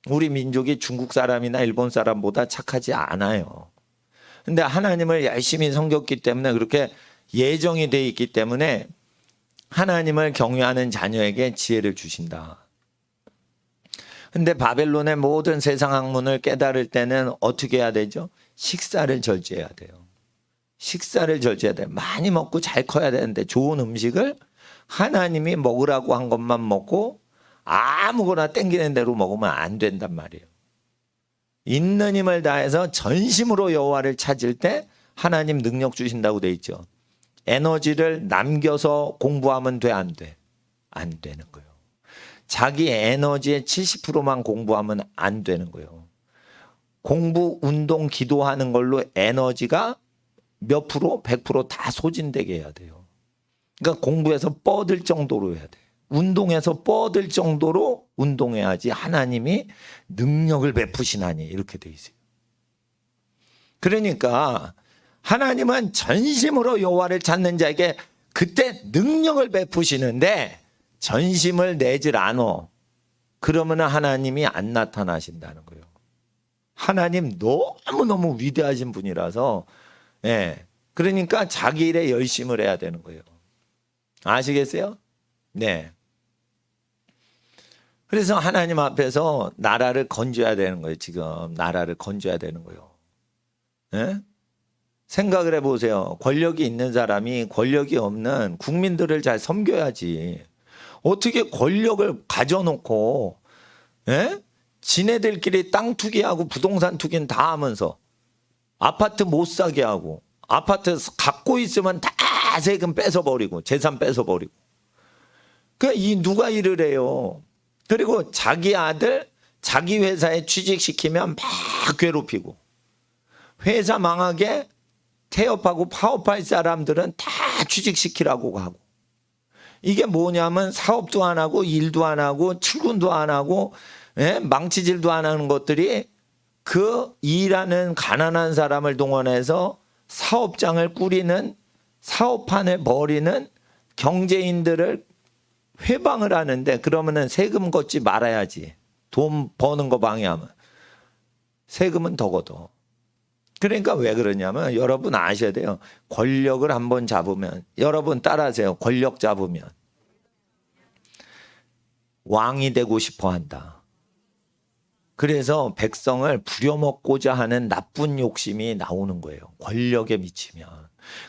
우리 민족이 중국 사람이나 일본 사람보다 착하지 않아요. 근데 하나님을 열심히 섬겼기 때문에 그렇게 예정이 돼 있기 때문에 하나님을 경외하는 자녀에게 지혜를 주신다. 근데 바벨론의 모든 세상 학문을 깨달을 때는 어떻게 해야 되죠? 식사를 절제해야 돼요. 식사를 절제해야 돼요. 많이 먹고 잘 커야 되는데 좋은 음식을 하나님이 먹으라고 한 것만 먹고 아무거나 땡기는 대로 먹으면 안 된단 말이에요. 있는 힘을 다해서 전심으로 여호와를 찾을 때 하나님 능력 주신다고 돼 있죠. 에너지를 남겨서 공부하면 돼, 안 돼? 안 되는 거예요. 자기 에너지의 70%만 공부하면 안 되는 거예요. 공부, 운동, 기도하는 걸로 에너지가 몇 프로? 100% 다 소진되게 해야 돼요. 그러니까 공부해서 뻗을 정도로 해야 돼요. 운동해서 뻗을 정도로 운동해야지 하나님이 능력을 베푸시나니 이렇게 돼 있어요. 그러니까 하나님은 전심으로 여호와를 찾는 자에게 그때 능력을 베푸시는데 전심을 내질 않어. 그러면 하나님이 안 나타나신다는 거예요. 하나님 너무너무 위대하신 분이라서, 예. 그러니까 자기 일에 열심을 해야 되는 거예요. 아시겠어요? 네. 그래서 하나님 앞에서 나라를 건져야 되는 거예요. 지금 나라를 건져야 되는 거예요. 예? 생각을 해보세요. 권력이 있는 사람이 권력이 없는 국민들을 잘 섬겨야지. 어떻게 권력을 가져놓고, 예? 지네들끼리 땅 투기하고 부동산 투기는 다 하면서 아파트 못 사게 하고 아파트 갖고 있으면 다 세금 뺏어버리고 재산 뺏어버리고. 그러니까 이 누가 일을 해요. 그리고 자기 아들 자기 회사에 취직시키면 막 괴롭히고 회사 망하게 태업하고 파업할 사람들은 다 취직시키라고 하고. 이게 뭐냐면 사업도 안 하고 일도 안 하고 출근도 안 하고, 예? 망치질도 안 하는 것들이 그 일하는 가난한 사람을 동원해서 사업장을 꾸리는, 사업판을 벌이는 경제인들을 회방을 하는데, 그러면은 세금 걷지 말아야지. 돈 버는 거 방해하면 세금은 더 걷어. 그러니까 왜 그러냐면 여러분 아셔야 돼요. 권력을 한번 잡으면, 여러분 따라하세요. 권력 잡으면 왕이 되고 싶어 한다. 그래서 백성을 부려먹고자 하는 나쁜 욕심이 나오는 거예요. 권력에 미치면.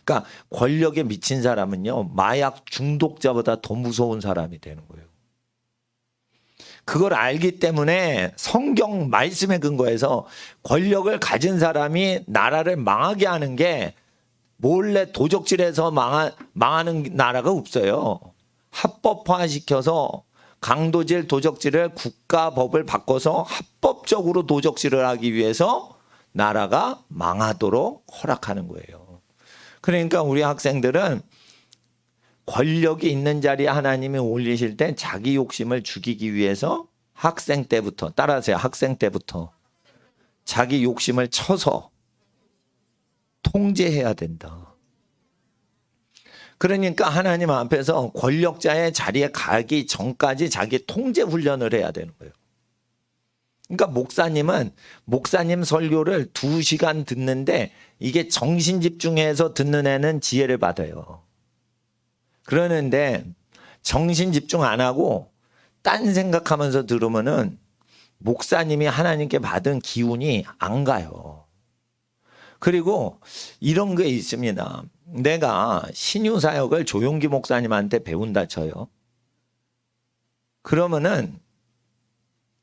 그러니까 권력에 미친 사람은요, 마약 중독자보다 더 무서운 사람이 되는 거예요. 그걸 알기 때문에 성경 말씀에 근거해서 권력을 가진 사람이 나라를 망하게 하는 게 몰래 도적질해서 망하는 나라가 없어요. 합법화시켜서 강도질 도적질을 국가법을 바꿔서 합법적으로 도적질을 하기 위해서 나라가 망하도록 허락하는 거예요. 그러니까 우리 학생들은 권력이 있는 자리에 하나님이 올리실 때 자기 욕심을 죽이기 위해서 학생 때부터, 따라하세요. 학생 때부터 자기 욕심을 쳐서 통제해야 된다. 그러니까 하나님 앞에서 권력자의 자리에 가기 전까지 자기 통제 훈련을 해야 되는 거예요. 그러니까 목사님 설교를 2시간 듣는데 이게 정신 집중해서 듣는 애는 지혜를 받아요. 그러는데 정신 집중 안 하고 딴 생각하면서 들으면은 목사님이 하나님께 받은 기운이 안 가요. 그리고 이런 게 있습니다. 내가 신유사역을 조용기 목사님한테 배운다 쳐요. 그러면은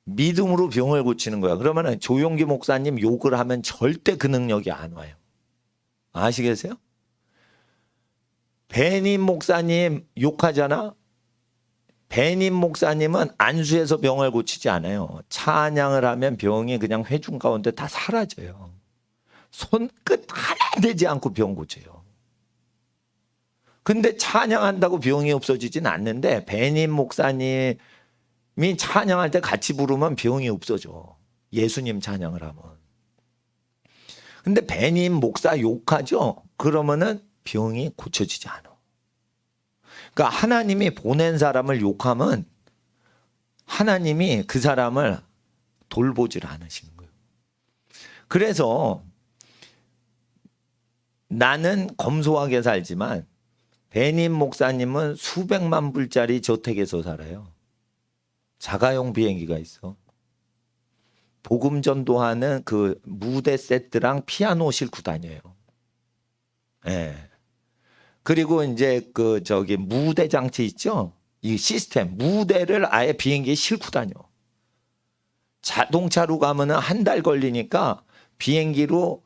믿음으로 병을 고치는 거야. 그러면은 조용기 목사님 욕을 하면 절대 그 능력이 안 와요. 아시겠어요? 배님 목사님 욕하잖아. 배님 목사님은 안수해서 병을 고치지 않아요. 찬양을 하면 병이 그냥 회중 가운데 다 사라져요. 손끝 하나 되지 않고 병 고쳐요. 근데 찬양한다고 병이 없어지진 않는데 배님 목사님이 찬양할 때 같이 부르면 병이 없어져. 예수님 찬양을 하면. 근데 배님 목사 욕하죠? 그러면은 병이 고쳐지지 않아. 그러니까 하나님이 보낸 사람을 욕하면 하나님이 그 사람을 돌보질 않으시는 거예요. 그래서 나는 검소하게 살지만 배님 목사님은 수백만 불짜리 저택에서 살아요. 자가용 비행기가 있어. 복음 전도하는 그 무대 세트랑 피아노 싣고 다녀요. 예. 그리고 이제 무대 장치 있죠? 이 시스템, 무대를 아예 비행기에 싣고 다녀. 자동차로 가면은 한 달 걸리니까 비행기로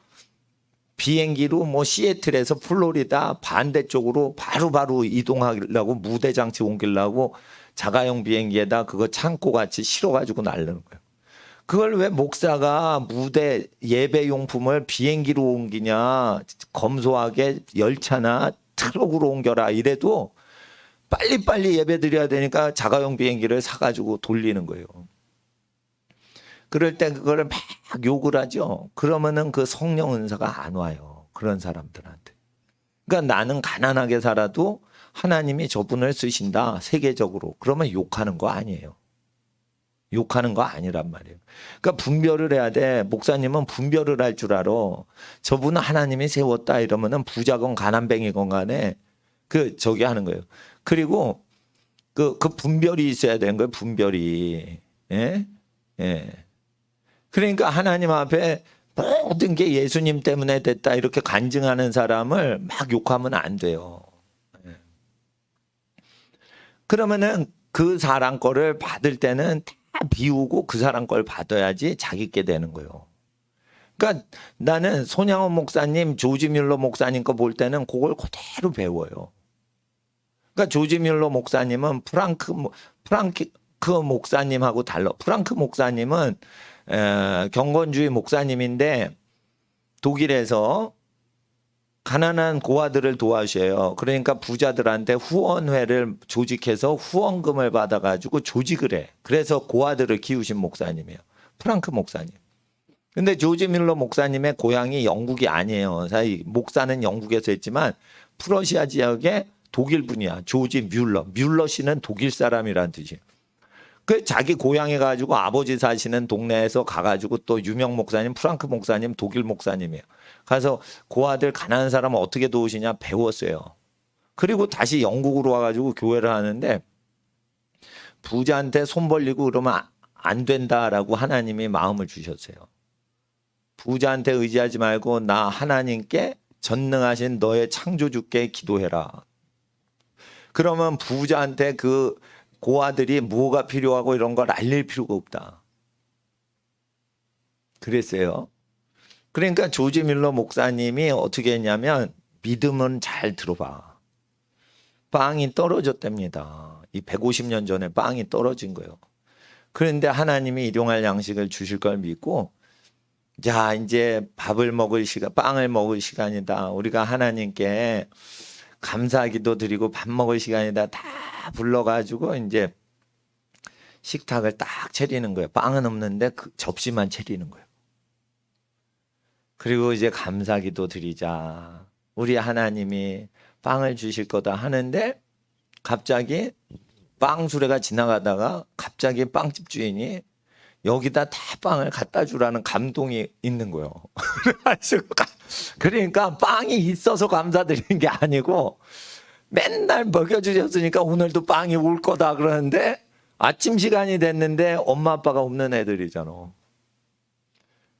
뭐 시애틀에서 플로리다 반대쪽으로 바로바로 이동하려고 무대 장치 옮기려고 자가용 비행기에다 그거 창고 같이 실어가지고 날르는 거예요. 그걸 왜 목사가 무대 예배 용품을 비행기로 옮기냐, 검소하게 열차나 트럭으로 옮겨라 이래도 빨리빨리 예배 드려야 되니까 자가용 비행기를 사가지고 돌리는 거예요. 그럴 때 그거를 막 욕을 하죠. 그러면은 그 성령 은사가 안 와요. 그런 사람들한테. 그러니까 나는 가난하게 살아도 하나님이 저분을 쓰신다. 세계적으로. 그러면 욕하는 거 아니에요. 욕하는 거 아니란 말이에요. 그러니까 분별을 해야 돼. 목사님은 분별을 할 줄 알아. 저분은 하나님이 세웠다 이러면은 부자건 가난뱅이건 간에 하는 거예요. 그리고 그 분별이 있어야 되는 거예요. 분별이. 예? 예. 그러니까 하나님 앞에 모든 게 예수님 때문에 됐다 이렇게 간증하는 사람을 막 욕하면 안 돼요. 예. 그러면은 그 사람 거를 받을 때는 다 비우고 그 사람 걸 받아야지 자기 게 되는 거예요. 그러니까 나는 손양원 목사님, 조지 뮬러 목사님 거 볼 때는 그걸 그대로 배워요. 그러니까 조지 뮬러 목사님은 프랑크 목사님하고 달라. 프랑크 목사님은 경건주의 목사님인데 독일에서 가난한 고아들을 도와주셔요. 그러니까 부자들한테 후원회를 조직해서 후원금을 받아가지고 조직을 해. 그래서 고아들을 키우신 목사님이에요. 프랑크 목사님. 근데 조지 뮬러 목사님의 고향이 영국이 아니에요. 사실 목사는 영국에서 했지만 프러시아 지역의 독일 분이야. 조지 뮬러 씨는 독일 사람이란 뜻이에요. 그 자기 고향에 가지고 아버지 사시는 동네에서 가가지고 또 유명 목사님 프랑크 목사님 독일 목사님이에요. 가서 고아들 가난한 사람을 어떻게 도우시냐 배웠어요. 그리고 다시 영국으로 와가지고 교회를 하는데 부자한테 손 벌리고 그러면 안 된다라고 하나님이 마음을 주셨어요. 부자한테 의지하지 말고 나 하나님께 전능하신 너의 창조주께 기도해라. 그러면 부자한테 그 고아들이 뭐가 필요하고 이런 걸 알릴 필요가 없다. 그랬어요. 그러니까 조지 뮬러 목사님이 어떻게 했냐면 믿음은 잘 들어봐. 빵이 떨어졌답니다. 이 150년 전에 빵이 떨어진 거예요. 그런데 하나님이 일용할 양식을 주실 걸 믿고 자 이제 빵을 먹을 시간이다. 우리가 하나님께 감사기도 드리고 밥 먹을 시간에다 다 불러가지고 이제 식탁을 딱 차리는 거예요. 빵은 없는데 그 접시만 차리는 거예요. 그리고 이제 감사기도 드리자. 우리 하나님이 빵을 주실 거다 하는데 갑자기 빵 수레가 지나가다가 갑자기 빵집 주인이 여기다 다 빵을 갖다 주라는 감동이 있는 거예요. 그러니까 빵이 있어서 감사드리는 게 아니고 맨날 먹여주셨으니까 오늘도 빵이 올 거다 그러는데 아침 시간이 됐는데 엄마 아빠가 없는 애들이잖아.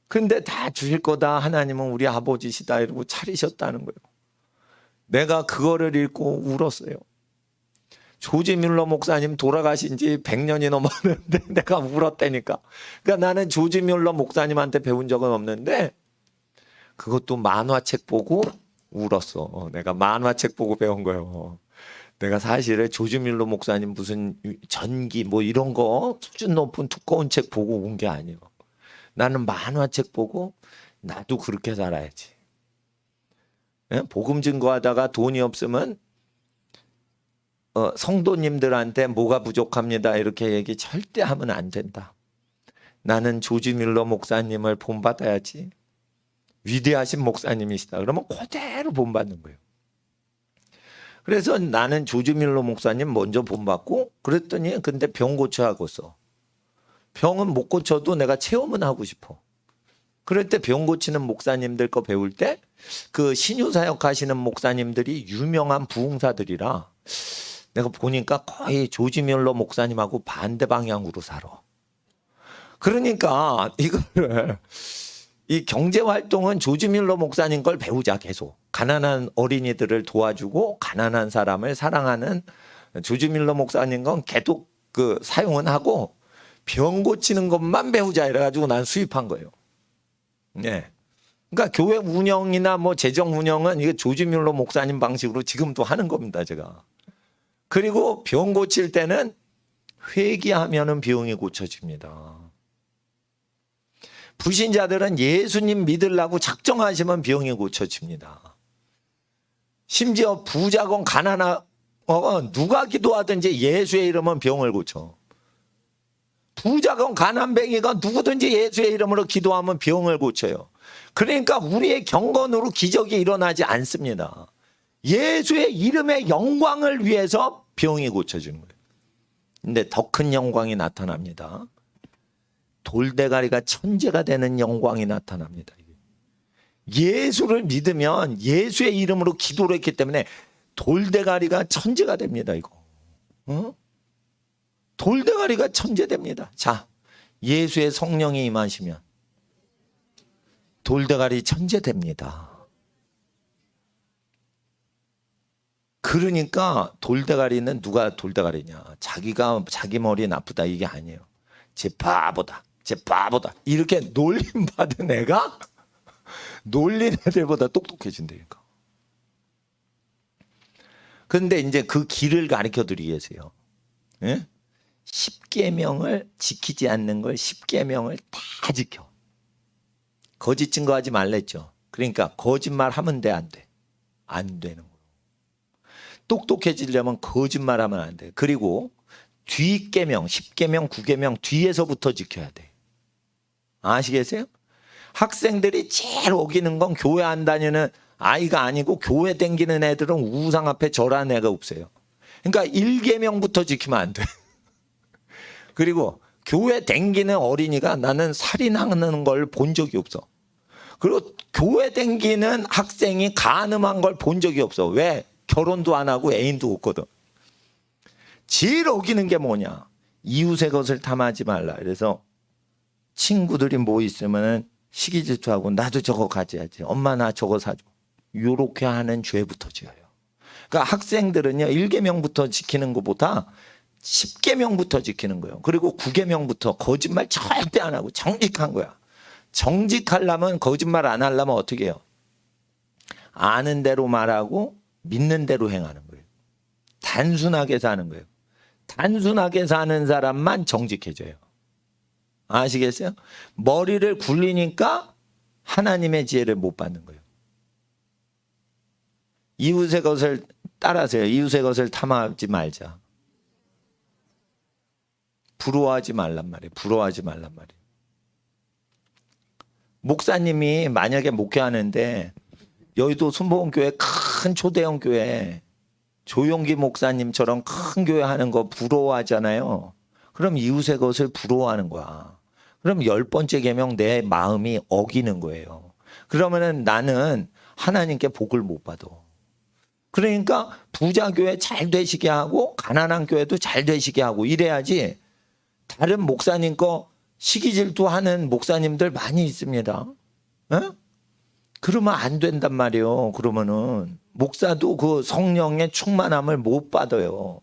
근데 다 주실 거다. 하나님은 우리 아버지시다 이러고 차리셨다는 거예요. 내가 그거를 읽고 울었어요. 조지 뮬러 목사님 돌아가신 지 100년이 넘었는데 내가 울었다니까. 그러니까 나는 조지 뮬러 목사님한테 배운 적은 없는데 그것도 만화책 보고 울었어. 내가 만화책 보고 배운 거예요. 내가 사실은 조지 뮬러 목사님 무슨 전기 뭐 이런 거 수준 높은 두꺼운 책 보고 온 게 아니에요. 나는 만화책 보고 나도 그렇게 살아야지. 복음 증거하다가 돈이 없으면 성도님들한테 뭐가 부족합니다 이렇게 얘기 절대 하면 안 된다. 나는 조지 뮬러 목사님을 본받아야지. 위대하신 목사님이시다. 그러면 그대로 본받는 거예요. 그래서 나는 조지 뮬러 목사님 먼저 본받고 그랬더니 근데 병 고쳐하고서 병은 못 고쳐도 내가 체험은 하고 싶어. 그럴 때 병 고치는 목사님들 거 배울 때 그 신유사역 하시는 목사님들이 유명한 부흥사들이라 내가 보니까 거의 조지 뮬러 목사님하고 반대 방향으로 살아. 그러니까 이거를 이 경제 활동은 조지 뮬러 목사님 걸 배우자 계속. 가난한 어린이들을 도와주고 가난한 사람을 사랑하는 조지 뮬러 목사님 건 계속 그 사용은 하고 병 고치는 것만 배우자 이래가지고 난 수입한 거예요. 네. 그러니까 교회 운영이나 뭐 재정 운영은 이게 조지 뮬러 목사님 방식으로 지금도 하는 겁니다, 제가. 그리고 병 고칠 때는 회개하면은 병이 고쳐집니다. 불신자들은 예수님 믿으려고 작정하시면 병이 고쳐집니다. 심지어 부자건 가난하건 누가 기도하든지 예수의 이름은 병을 고쳐. 부자건 가난뱅이건 누구든지 예수의 이름으로 기도하면 병을 고쳐요. 그러니까 우리의 경건으로 기적이 일어나지 않습니다. 예수의 이름의 영광을 위해서 병이 고쳐지는 거예요. 근데 더 큰 영광이 나타납니다. 돌대가리가 천재가 되는 영광이 나타납니다. 예수를 믿으면 예수의 이름으로 기도를 했기 때문에 돌대가리가 천재가 됩니다. 이거. 돌대가리가 천재됩니다. 자, 예수의 성령이 임하시면 돌대가리 천재됩니다. 그러니까 돌대가리는 누가 돌대가리냐? 자기가 자기 머리 나쁘다 이게 아니에요. 제 바보다. 제 바보다. 이렇게 놀림 받은 애가 놀린 애들보다 똑똑해진다니까. 그런데 이제 그 길을 가르쳐 드리기 위해서요. 예? 10계명을 지키지 않는 걸 10계명을 다 지켜. 거짓 증거하지 말랬죠. 그러니까 거짓말 하면 돼, 안 돼? 안 되는 거예요. 똑똑해지려면 거짓말하면 안 돼. 그리고 뒷계명, 10계명, 9계명 뒤에서부터 지켜야 돼. 아시겠어요? 학생들이 제일 어기는 건 교회 안 다니는 아이가 아니고 교회 댕기는 애들은 우상 앞에 절하는 애가 없어요. 그러니까 1계명부터 지키면 안 돼. 그리고 교회 댕기는 어린이가 나는 살인하는 걸 본 적이 없어. 그리고 교회 댕기는 학생이 간음한 걸 본 적이 없어. 왜? 결혼도 안 하고 애인도 없거든. 제일 어기는 게 뭐냐? 이웃의 것을 탐하지 말라. 그래서 친구들이 뭐 있으면 시기 질투하고 나도 저거 가져야지. 엄마 나 저거 사줘. 요렇게 하는 죄부터 지어요. 그러니까 학생들은요 1계명부터 지키는 것보다 10계명부터 지키는 거예요. 그리고 9계명부터 거짓말 절대 안 하고 정직한 거야. 정직하려면 거짓말 안 하려면 어떻게 해요? 아는 대로 말하고 믿는 대로 행하는 거예요. 단순하게 사는 거예요. 단순하게 사는 사람만 정직해져요. 아시겠어요? 머리를 굴리니까 하나님의 지혜를 못 받는 거예요. 이웃의 것을 따라하세요. 이웃의 것을 탐하지 말자. 부러워하지 말란 말이에요. 부러워하지 말란 말이에요. 목사님이 만약에 목회하는데 여의도 순복음교회 큰 초대형 교회 조용기 목사님처럼 큰 교회 하는 거 부러워하잖아요. 그럼 이웃의 것을 부러워하는 거야. 그럼 10번째 계명 내 마음이 어기는 거예요. 그러면은 나는 하나님께 복을 못 받아. 그러니까 부자 교회 잘 되시게 하고 가난한 교회도 잘 되시게 하고 이래야지. 다른 목사님 거 시기 질투하는 목사님들 많이 있습니다. 에? 그러면 안 된단 말이에요. 그러면은 목사도 그 성령의 충만함을 못 받아요.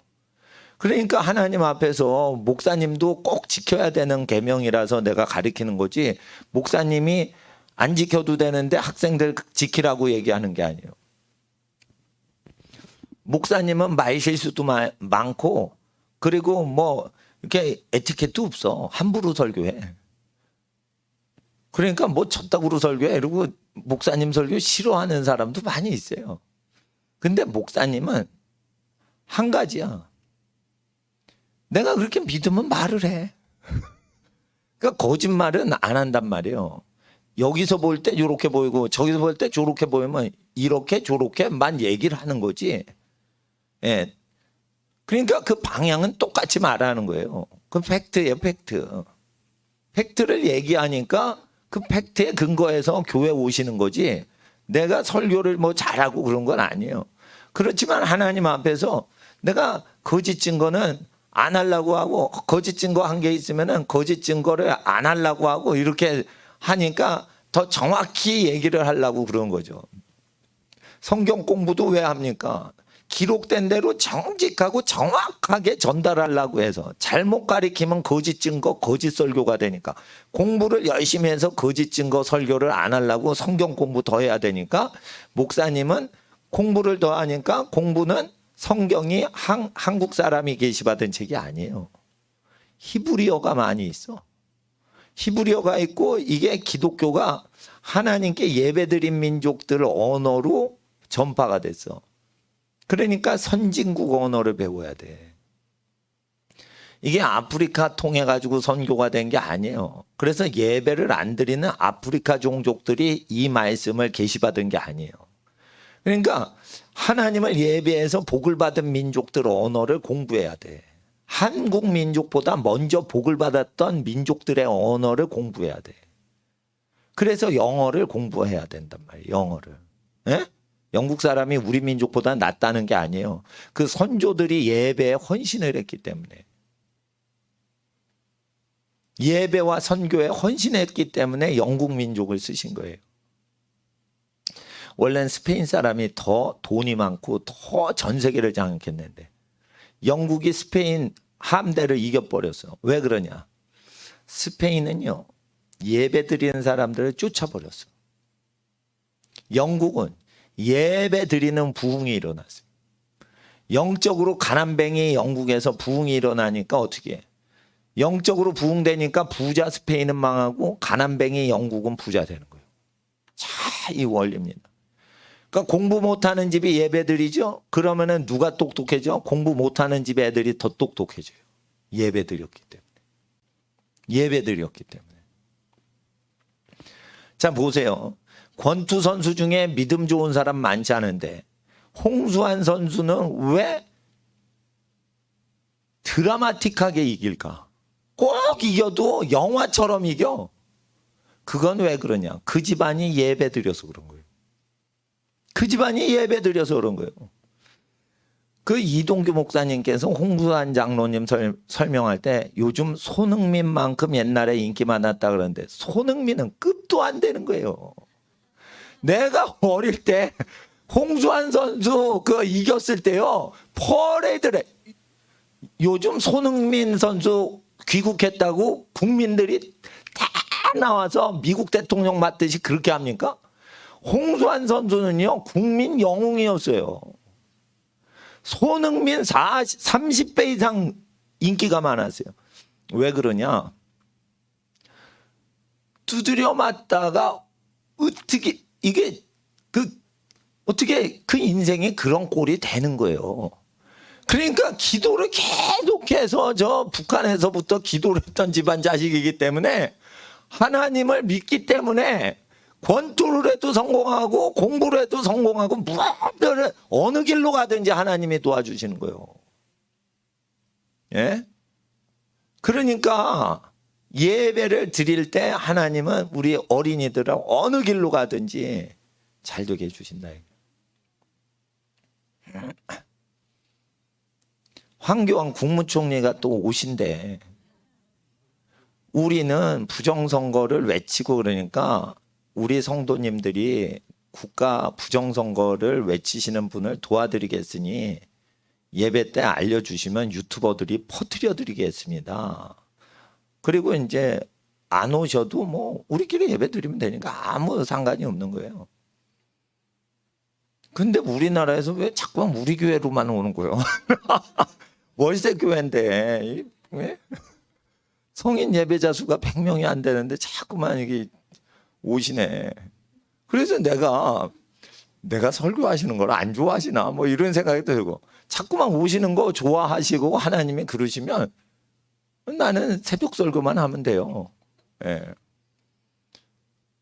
그러니까 하나님 앞에서 목사님도 꼭 지켜야 되는 계명이라서 내가 가르치는 거지, 목사님이 안 지켜도 되는데 학생들 지키라고 얘기하는 게 아니에요. 목사님은 말 실수도 많고 그리고 뭐 이렇게 에티켓도 없어. 함부로 설교해. 그러니까 뭐 젖다구로 설교해 이러고 목사님 설교 싫어하는 사람도 많이 있어요. 근데 목사님은 한 가지야. 내가 그렇게 믿으면 말을 해. 그러니까 거짓말은 안 한단 말이에요. 여기서 볼 때 이렇게 보이고 저기서 볼 때 저렇게 보이면 이렇게 저렇게만 얘기를 하는 거지. 예. 그러니까 그 방향은 똑같이 말하는 거예요. 그 팩트예요, 팩트. 팩트를 얘기하니까 그 팩트에 근거해서 교회 오시는 거지, 내가 설교를 뭐 잘하고 그런 건 아니에요. 그렇지만 하나님 앞에서 내가 거짓 증거는 안 하려고 하고, 거짓 증거 한 게 있으면은 거짓 증거를 안 하려고 하고 이렇게 하니까 더 정확히 얘기를 하려고 그런 거죠. 성경 공부도 왜 합니까? 기록된 대로 정직하고 정확하게 전달하려고 해서. 잘못 가리키면 거짓 증거, 거짓 설교가 되니까. 공부를 열심히 해서 거짓 증거 설교를 안 하려고 성경 공부 더 해야 되니까, 목사님은 공부를 더 하니까 공부는 성경이 한국 사람이 계시받은 책이 아니에요. 히브리어가 많이 있어. 히브리어가 있고 이게 기독교가 하나님께 예배드린 민족들 언어로 전파가 됐어. 그러니까 선진국 언어를 배워야 돼. 이게 아프리카 통해 가지고 선교가 된 게 아니에요. 그래서 예배를 안 드리는 아프리카 종족들이 이 말씀을 계시받은 게 아니에요. 그러니까 하나님을 예배해서 복을 받은 민족들 언어를 공부해야 돼. 한국 민족보다 먼저 복을 받았던 민족들의 언어를 공부해야 돼. 그래서 영어를 공부해야 된단 말이에요. 영어를. 에? 영국 사람이 우리 민족보다 낫다는 게 아니에요. 그 선조들이 예배에 헌신을 했기 때문에. 예배와 선교에 헌신했기 때문에 영국 민족을 쓰신 거예요. 원래는 스페인 사람이 더 돈이 많고 더 전 세계를 장악했는데 영국이 스페인 함대를 이겨버렸어. 왜 그러냐? 스페인은요, 예배 드리는 사람들을 쫓아버렸어. 영국은 예배 드리는 부흥이 일어났어요. 영적으로 가난뱅이 영국에서 부흥이 일어나니까 어떻게 해? 영적으로 부흥되니까 부자 스페인은 망하고 가난뱅이 영국은 부자 되는 거예요. 자, 이 원리입니다. 그러니까 공부 못하는 집이 예배 드리죠? 그러면은 누가 똑똑해져? 공부 못하는 집 애들이 더 똑똑해져요. 예배 드렸기 때문에. 예배 드렸기 때문에. 자, 보세요. 권투 선수 중에 믿음 좋은 사람 많지 않은데 홍수환 선수는 왜 드라마틱하게 이길까? 꼭 이겨도 영화처럼 이겨. 그건 왜 그러냐? 그 집안이 예배 드려서 그런 거예요. 그 집안이 예배 드려서 그런 거예요. 그 이동규 목사님께서 홍수환 장로님 설명할 때 요즘 손흥민만큼 옛날에 인기 많았다 그러는데 손흥민은 급도 안 되는 거예요. 내가 어릴 때 홍수환 선수 그 이겼을 때요, 퍼레이드를. 요즘 손흥민 선수 귀국했다고 국민들이 다 나와서 미국 대통령 맞듯이 그렇게 합니까? 홍수환 선수는요, 국민 영웅이었어요. 손흥민 30배 이상 인기가 많았어요. 왜 그러냐? 두드려 맞다가 어떻게 이게 그 어떻게 그 인생이 그런 꼴이 되는 거예요. 그러니까 기도를 계속해서 저 북한에서부터 기도를 했던 집안 자식이기 때문에 하나님을 믿기 때문에 권투를 해도 성공하고 공부를 해도 성공하고 무엇을 어느 길로 가든지 하나님이 도와주시는 거예요. 예? 그러니까 예배를 드릴 때 하나님은 우리 어린이들을 어느 길로 가든지 잘 되게 해주신다. 황교안 국무총리가 또 오신대. 우리는 부정선거를 외치고 그러니까 우리 성도님들이 국가 부정선거를 외치시는 분을 도와드리겠으니 예배 때 알려주시면 유튜버들이 퍼뜨려 드리겠습니다. 그리고 이제 안 오셔도 뭐 우리끼리 예배 드리면 되니까 아무 상관이 없는 거예요. 근데 우리나라에서 왜 자꾸 우리 교회로만 오는 거예요? 월세 교회인데 왜? 성인 예배자 수가 100명이 안 되는데 자꾸만 이게 오시네. 그래서 내가 설교하시는 걸 안 좋아하시나 뭐 이런 생각이 들고 자꾸만 오시는 거 좋아하시고 하나님이 그러시면 나는 새벽 설교만 하면 돼요. 예.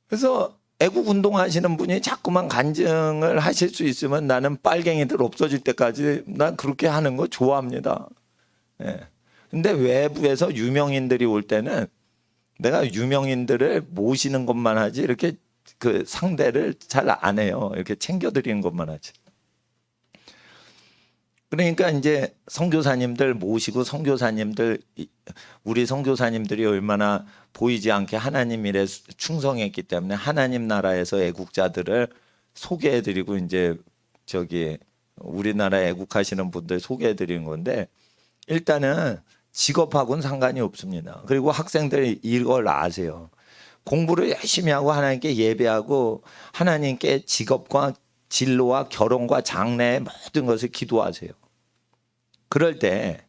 그래서 애국 운동하시는 분이 자꾸만 간증을 하실 수 있으면 나는 빨갱이들 없어질 때까지 난 그렇게 하는 거 좋아합니다. 예. 근데 외부에서 유명인들이 올 때는 내가 유명인들을 모시는 것만 하지 이렇게 그 상대를 잘 안 해요. 이렇게 챙겨드리는 것만 하지. 그러니까 이제 선교사님들 모시고 선교사님들 우리 선교사님들이 얼마나 보이지 않게 하나님 일에 충성했기 때문에 하나님 나라에서 애국자들을 소개해드리고 이제 저기 우리나라 애국하시는 분들 소개해드리는 건데 일단은 직업하고는 상관이 없습니다. 그리고 학생들이 이걸 아세요. 공부를 열심히 하고 하나님께 예배하고 하나님께 직업과 진로와 결혼과 장래의 모든 것을 기도하세요. 그럴 때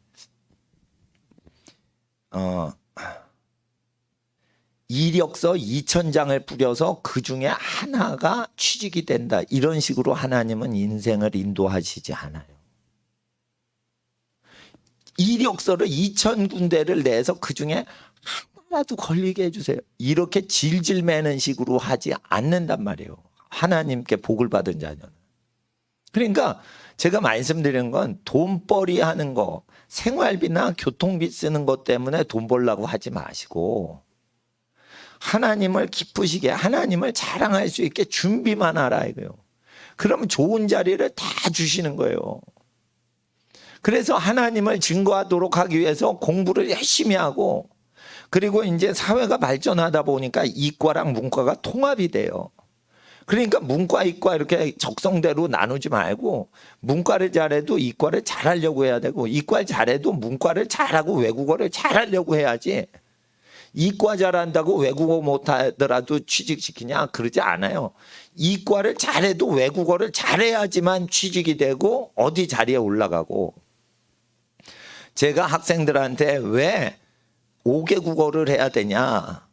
이력서 2000장을 뿌려서 그 중에 하나가 취직이 된다. 이런 식으로 하나님은 인생을 인도하시지 않아요. 이력서를 2000군데를 내서 그 중에 하나라도 걸리게 해주세요. 이렇게 질질 매는 식으로 하지 않는단 말이에요. 하나님께 복을 받은 자녀는. 그러니까 제가 말씀드리는 건 돈벌이 하는 거, 생활비나 교통비 쓰는 것 때문에 돈 벌라고 하지 마시고 하나님을 기쁘시게 하나님을 자랑할 수 있게 준비만 하라 이거요. 그러면 좋은 자리를 다 주시는 거예요. 그래서 하나님을 증거하도록 하기 위해서 공부를 열심히 하고 그리고 이제 사회가 발전하다 보니까 이과랑 문과가 통합이 돼요. 그러니까 문과, 이과 이렇게 적성대로 나누지 말고 문과를 잘해도 이과를 잘하려고 해야 되고 이과를 잘해도 문과를 잘하고 외국어를 잘하려고 해야지 이과 잘한다고 외국어 못하더라도 취직시키냐 그러지 않아요. 이과를 잘해도 외국어를 잘해야지만 취직이 되고 어디 자리에 올라가고 제가 학생들한테 왜 5개 국어를 해야 되냐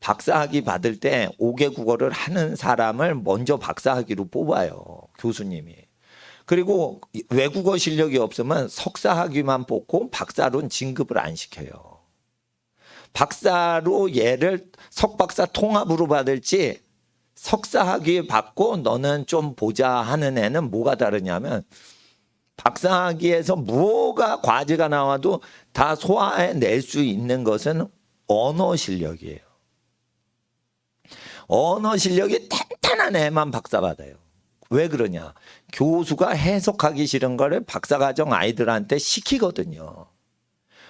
박사학위 받을 때 5개 국어를 하는 사람을 먼저 박사학위로 뽑아요. 교수님이. 그리고 외국어 실력이 없으면 석사학위만 뽑고 박사로는 진급을 안 시켜요. 박사로 얘를 석박사 통합으로 받을지 석사학위 받고 너는 좀 보자 하는 애는 뭐가 다르냐면 박사학위에서 뭐가 과제가 나와도 다 소화해낼 수 있는 것은 언어 실력이에요. 언어 실력이 탄탄한 애만 박사 받아요. 왜 그러냐? 교수가 해석하기 싫은 거를 박사과정 아이들한테 시키거든요.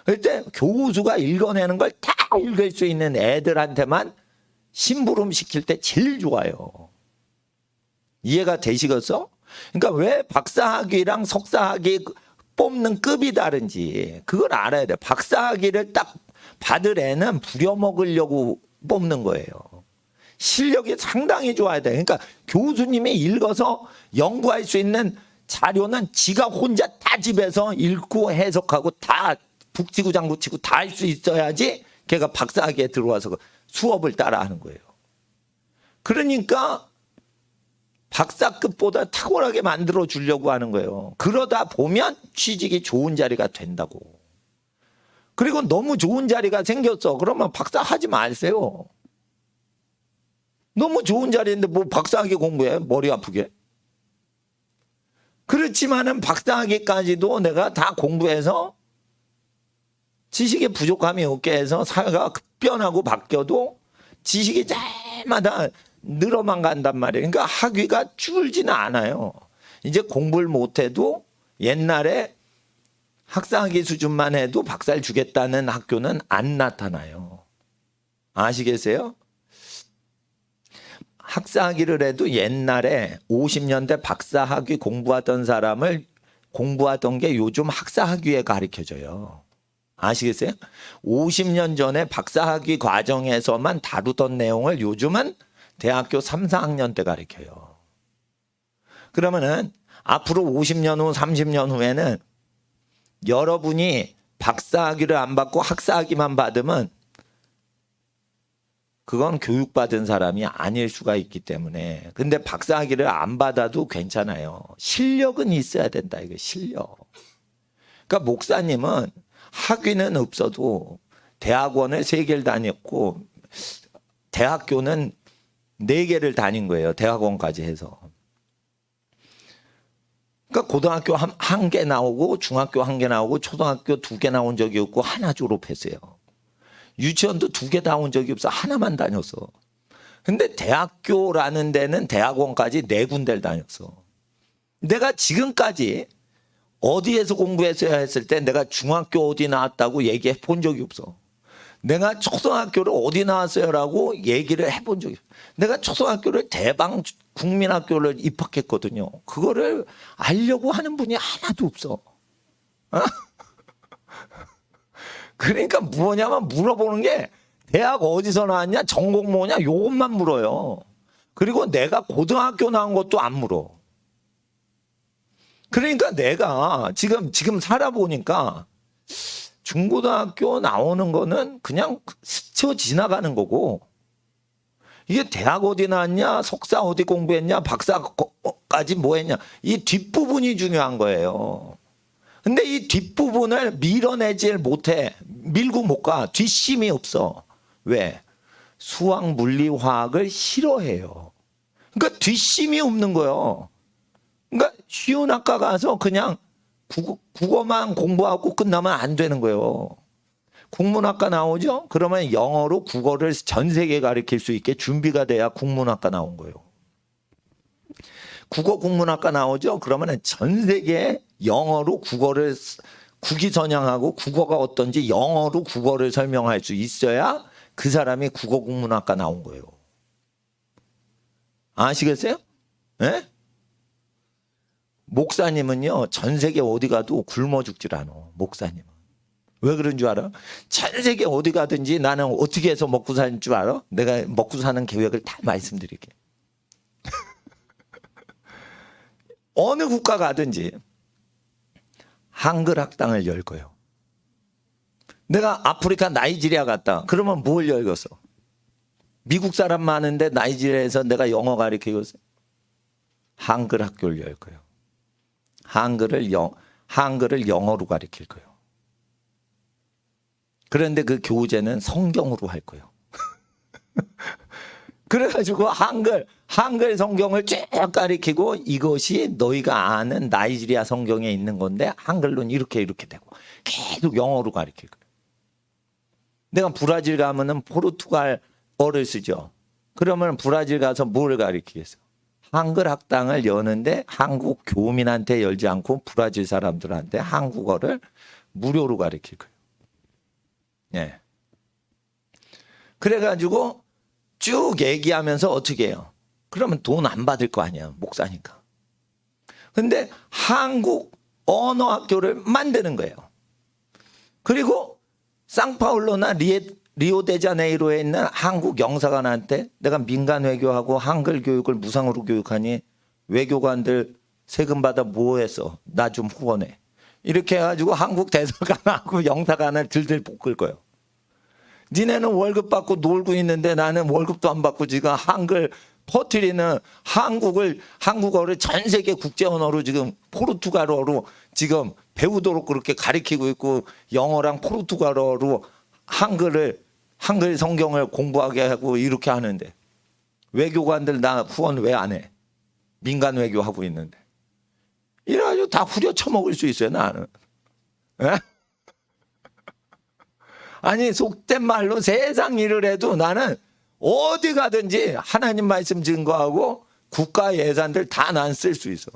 그때 교수가 읽어내는 걸 다 읽을 수 있는 애들한테만 심부름 시킬 때 제일 좋아요. 이해가 되시겠어? 그러니까 왜 박사학위랑 석사학위 뽑는 급이 다른지 그걸 알아야 돼요. 박사학위를 딱 받을 애는 부려먹으려고 뽑는 거예요. 실력이 상당히 좋아야 돼. 그러니까 교수님이 읽어서 연구할 수 있는 자료는 지가 혼자 다 집에서 읽고 해석하고 다 북치고 장구치고 다 할 수 있어야지 걔가 박사학위에 들어와서 수업을 따라 하는 거예요. 그러니까 박사급보다 탁월하게 만들어 주려고 하는 거예요. 그러다 보면 취직이 좋은 자리가 된다고. 그리고 너무 좋은 자리가 생겼어. 그러면 박사 하지 마세요. 너무 좋은 자리인데 뭐 박사학위 공부해? 머리 아프게. 그렇지만은 박사학위까지도 내가 다 공부해서 지식의 부족함이 없게 해서 사회가 급변하고 바뀌어도 지식이 잘마다 늘어만 간단 말이에요. 그러니까 학위가 줄지는 않아요. 이제 공부를 못해도 옛날에 학사학위 수준만 해도 박사를 주겠다는 학교는 안 나타나요. 아시겠어요? 학사학위를 해도 옛날에 50년대 박사학위 공부하던 사람을 공부하던 게 요즘 학사학위에 가르쳐져요. 아시겠어요? 50년 전에 박사학위 과정에서만 다루던 내용을 요즘은 대학교 3, 4학년 때 가르쳐요. 그러면은 앞으로 50년 후, 30년 후에는 여러분이 박사학위를 안 받고 학사학위만 받으면 그건 교육받은 사람이 아닐 수가 있기 때문에. 근데 박사학위를 안 받아도 괜찮아요. 실력은 있어야 된다. 이거 실력. 그러니까 목사님은 학위는 없어도 대학원을 3개를 다녔고 대학교는 4개를 다닌 거예요. 대학원까지 해서. 그러니까 고등학교 1개 나오고 중학교 1개 나오고 초등학교 2개 나온 적이 없고 하나 졸업했어요. 유치원도 2개 나온 적이 없어. 하나만 다녔어. 근데 대학교라는 데는 대학원까지 4군데를 다녔어. 내가 지금까지 어디에서 공부했어야 했을 때 내가 중학교 어디 나왔다고 얘기해 본 적이 없어. 내가 초등학교를 어디 나왔어요라고 얘기를 해본 적이 없어. 내가 초등학교를 대방 국민학교를 입학했거든요. 그거를 알려고 하는 분이 하나도 없어. 어? 그러니까 뭐냐면 물어보는 게 대학 어디서 나왔냐, 전공 뭐냐, 요것만 물어요. 그리고 내가 고등학교 나온 것도 안 물어. 그러니까 내가 지금 살아보니까 중고등학교 나오는 거는 그냥 스쳐 지나가는 거고, 이게 대학 어디 나왔냐, 석사 어디 공부했냐, 박사까지 뭐 했냐, 이 뒷부분이 중요한 거예요. 근데 이 뒷부분을 밀어내질 못해. 밀고 못 가. 뒷심이 없어. 왜? 수학, 물리, 화학을 싫어해요. 그러니까 뒷심이 없는 거예요. 그러니까 쉬운 학과 가서 그냥 국어만 공부하고 끝나면 안 되는 거예요. 국문학과 나오죠? 그러면 영어로 국어를 전 세계에 가르칠 수 있게 준비가 돼야 국문학과 나온 거예요. 국어 국문학과 나오죠? 그러면 전 세계에 영어로 국어를 국위선양하고 국어가 어떤지 영어로 국어를 설명할 수 있어야 그 사람이 국어 국문학과 나온 거예요. 아시겠어요? 네? 목사님은요, 전 세계 어디 가도 굶어 죽질 않아. 목사님은. 왜 그런 줄 알아? 전 세계 어디 가든지 나는 어떻게 해서 먹고 사는 줄 알아? 내가 먹고 사는 계획을 다 말씀드릴게. 어느 국가 가든지 한글 학당을 열 거예요. 내가 아프리카 나이지리아 갔다. 그러면 뭘 열겠어? 미국 사람 많은데 나이지리아에서 내가 영어 가르치겠어? 한글 학교를 열 거예요. 한글을 영어로 가르칠 거예요. 그런데 그 교재는 성경으로 할 거예요. 그래가지고 한글 성경을 쭉 가리키고 이것이 너희가 아는 나이지리아 성경에 있는 건데 한글로는 이렇게 되고 계속 영어로 가리킬 거예요. 내가 브라질 가면은 포르투갈어를 쓰죠. 그러면 브라질 가서 뭘 가리키겠어? 한글 학당을 여는데 한국 교민한테 열지 않고 브라질 사람들한테 한국어를 무료로 가리킬 거예요. 예. 그래가지고 쭉 얘기하면서 어떻게 해요? 그러면 돈 안 받을 거 아니야, 목사니까. 근데 한국 언어 학교를 만드는 거예요. 그리고 상파울로나 리오데자네이로에 있는 한국 영사관한테 내가 민간 외교하고 한글 교육을 무상으로 교육하니 외교관들 세금 받아 뭐 했어? 나 좀 후원해. 이렇게 해가지고 한국 대사관하고 영사관을 들들 볶을 거예요. 니네는 월급 받고 놀고 있는데 나는 월급도 안 받고 지금 한글 퍼뜨리는 한국어를 전 세계 국제 언어로 지금 포르투갈어로 지금 배우도록 그렇게 가르치고 있고, 영어랑 포르투갈어로 한글 성경을 공부하게 하고 이렇게 하는데, 외교관들 나 후원 왜 안 해? 민간 외교 하고 있는데. 이래가지고 다 후려쳐먹을 수 있어요, 나는. 에? 아니, 속된 말로 세상 일을 해도 나는 어디 가든지 하나님 말씀 증거하고 국가 예산들 다 난 쓸 수 있어.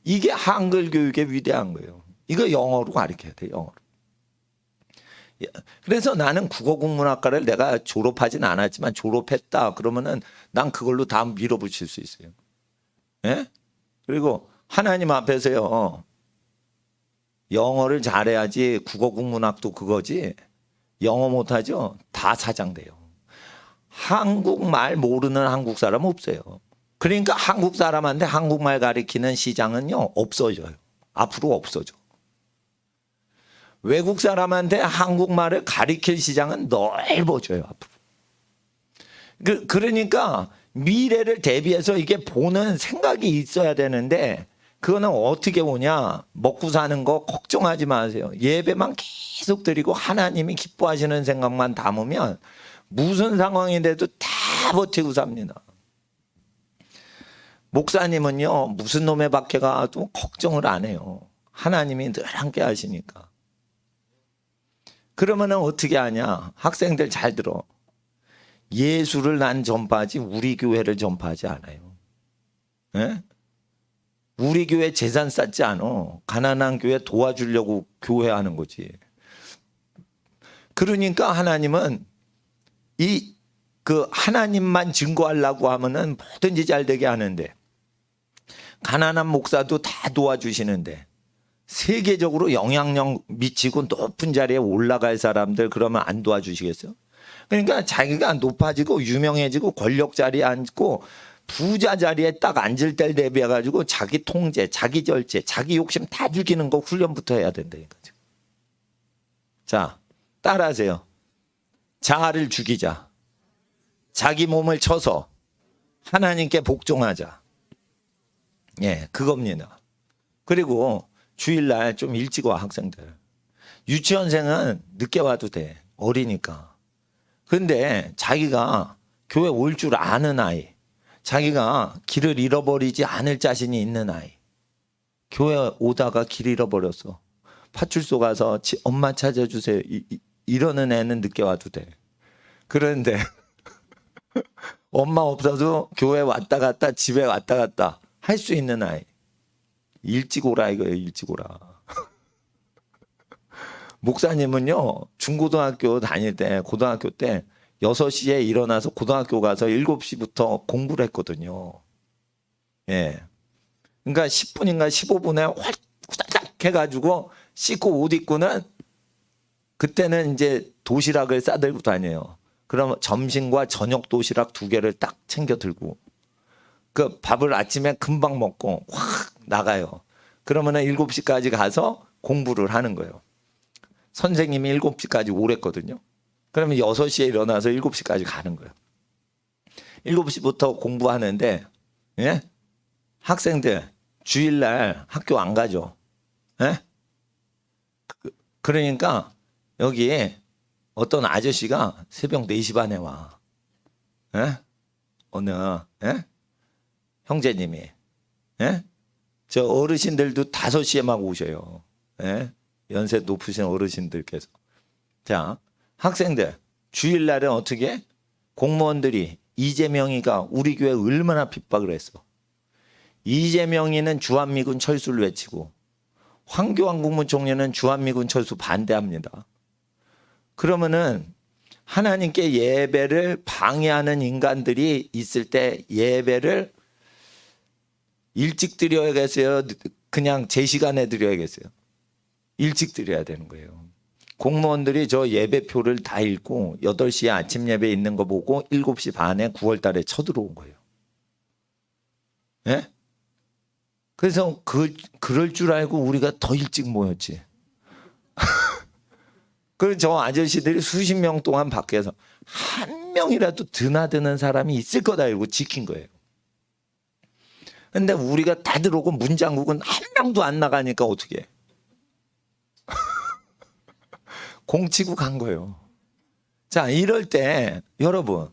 이게 한글 교육의 위대한 거예요. 이거 영어로 가르쳐야 돼, 영어로. 그래서 나는 국어국문학과를 내가 졸업하진 않았지만 졸업했다 그러면은 난 그걸로 다 밀어붙일 수 있어요. 예? 그리고 하나님 앞에서요, 영어를 잘해야지. 국어국문학도 그거지. 영어 못하죠? 다 사장돼요. 한국말 모르는 한국 사람 없어요. 그러니까 한국 사람한테 한국말 가르치는 시장은요, 없어져요. 앞으로 없어져. 외국 사람한테 한국말을 가르칠 시장은 넓어져요, 앞으로. 그러니까 미래를 대비해서 이게 보는 생각이 있어야 되는데, 그거는 어떻게 오냐? 먹고 사는 거 걱정하지 마세요. 예배만 계속 드리고 하나님이 기뻐하시는 생각만 담으면 무슨 상황이 돼도 다 버티고 삽니다. 목사님은요, 무슨 놈의 박해가 와도 걱정을 안 해요. 하나님이 늘 함께 하시니까. 그러면 어떻게 하냐? 학생들 잘 들어. 예수를 난 전파하지 우리 교회를 전파하지 않아요. 예? 우리 교회 재산 쌓지 않아. 가난한 교회 도와주려고 교회하는 거지. 그러니까 하나님은 하나님만 증거하려고 하면은 뭐든지 잘 되게 하는데, 가난한 목사도 다 도와주시는데, 세계적으로 영향력 미치고 높은 자리에 올라갈 사람들 그러면 안 도와주시겠어요? 그러니까 자기가 높아지고 유명해지고 권력 자리에 앉고 부자 자리에 딱 앉을 때를 대비해 가지고 자기 통제, 자기 절제, 자기 욕심 다 죽이는 거 훈련부터 해야 된다니까. 자, 따라하세요. 자아를 죽이자. 자기 몸을 쳐서 하나님께 복종하자. 예, 그겁니다. 그리고 주일날 좀 일찍 와, 학생들. 유치원생은 늦게 와도 돼. 어리니까. 근데 자기가 교회 올 줄 아는 아이, 자기가 길을 잃어버리지 않을 자신이 있는 아이, 교회 오다가 길 잃어버렸어. 파출소 가서 엄마 찾아주세요. 이러는 애는 늦게 와도 돼. 그런데 엄마 없어도 교회 왔다 갔다 집에 왔다 갔다 할 수 있는 아이, 일찍 오라 이거예요. 일찍 오라. 목사님은요, 중고등학교 다닐 때, 고등학교 때 6시에 일어나서 고등학교 가서 7시부터 공부를 했거든요. 예. 그러니까 10분인가 15분에 후다닥 해가지고 씻고 옷 입고는, 그때는 이제 도시락을 싸들고 다녀요. 그럼 점심과 저녁 도시락 2개를 딱 챙겨 들고, 그 밥을 아침에 금방 먹고 확 나가요. 그러면은 7시까지 가서 공부를 하는 거예요. 선생님이 7시까지 오랬거든요. 그러면 6시에 일어나서 7시까지 가는 거예요. 7시부터 공부하는데, 예? 학생들 주일날 학교 안 가죠. 예? 그러니까 여기에 어떤 아저씨가 새벽 4시 반에 와. 예? 어느 예? 형제님이, 예? 저 어르신들도 5시에 막 오셔요. 예? 연세 높으신 어르신들께서. 자, 학생들 주일날은 어떻게? 공무원들이 이재명이가 우리 교회 얼마나 핍박을 했어. 이재명이는 주한미군 철수를 외치고 황교안 국무총리는 주한미군 철수 반대합니다. 그러면은 하나님께 예배를 방해하는 인간들이 있을 때 예배를 일찍 드려야겠어요? 그냥 제 시간에 드려야겠어요? 일찍 드려야 되는 거예요. 공무원들이 저 예배표를 다 읽고 8시에 아침 예배 있는 거 보고 7시 반에 9월 달에 쳐들어온 거예요. 예? 그래서 그럴 줄 알고 우리가 더 일찍 모였지. 그래서 저 아저씨들이 수십 명 동안 밖에서 한 명이라도 드나드는 사람이 있을 거다 이러고 지킨 거예요. 근데 우리가 다 들어오고 문장국은 한 명도 안 나가니까 어떻게 해? 공치고 간 거예요. 자, 이럴 때 여러분,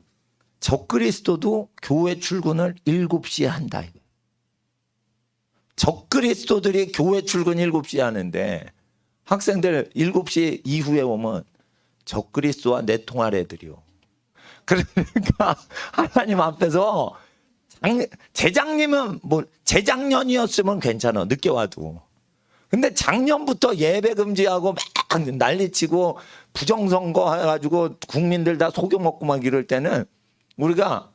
적그리스도도 교회 출근을 7시에 한다. 적그리스도들이 교회 출근 7시에 하는데 학생들 7시 이후에 오면 적그리스도와 내통할 애들이요. 그러니까 하나님 앞에서 재작년이면 뭐 재작년이었으면 괜찮아, 늦게 와도. 근데 작년부터 예배 금지하고 막 난리치고 부정선거 해가지고 국민들 다 속여먹고 막 이럴 때는 우리가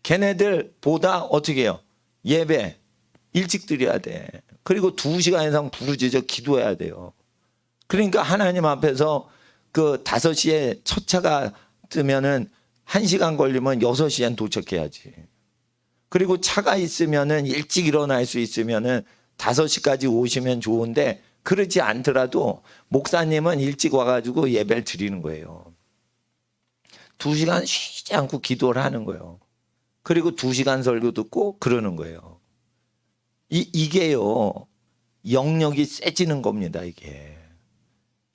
걔네들보다 어떻게 해요? 예배 일찍 드려야 돼. 그리고 2시간 이상 부르짖어 기도해야 돼요. 그러니까 하나님 앞에서 그 5시에 첫 차가 뜨면은 1시간 걸리면 6시엔 도착해야지. 그리고 차가 있으면은 일찍 일어날 수 있으면은 5시까지 오시면 좋은데 그렇지 않더라도 목사님은 일찍 와가지고 예배를 드리는 거예요. 2시간 쉬지 않고 기도를 하는 거예요. 그리고 2시간 설교 듣고 그러는 거예요. 이게요, 영역이 세지는 겁니다, 이게.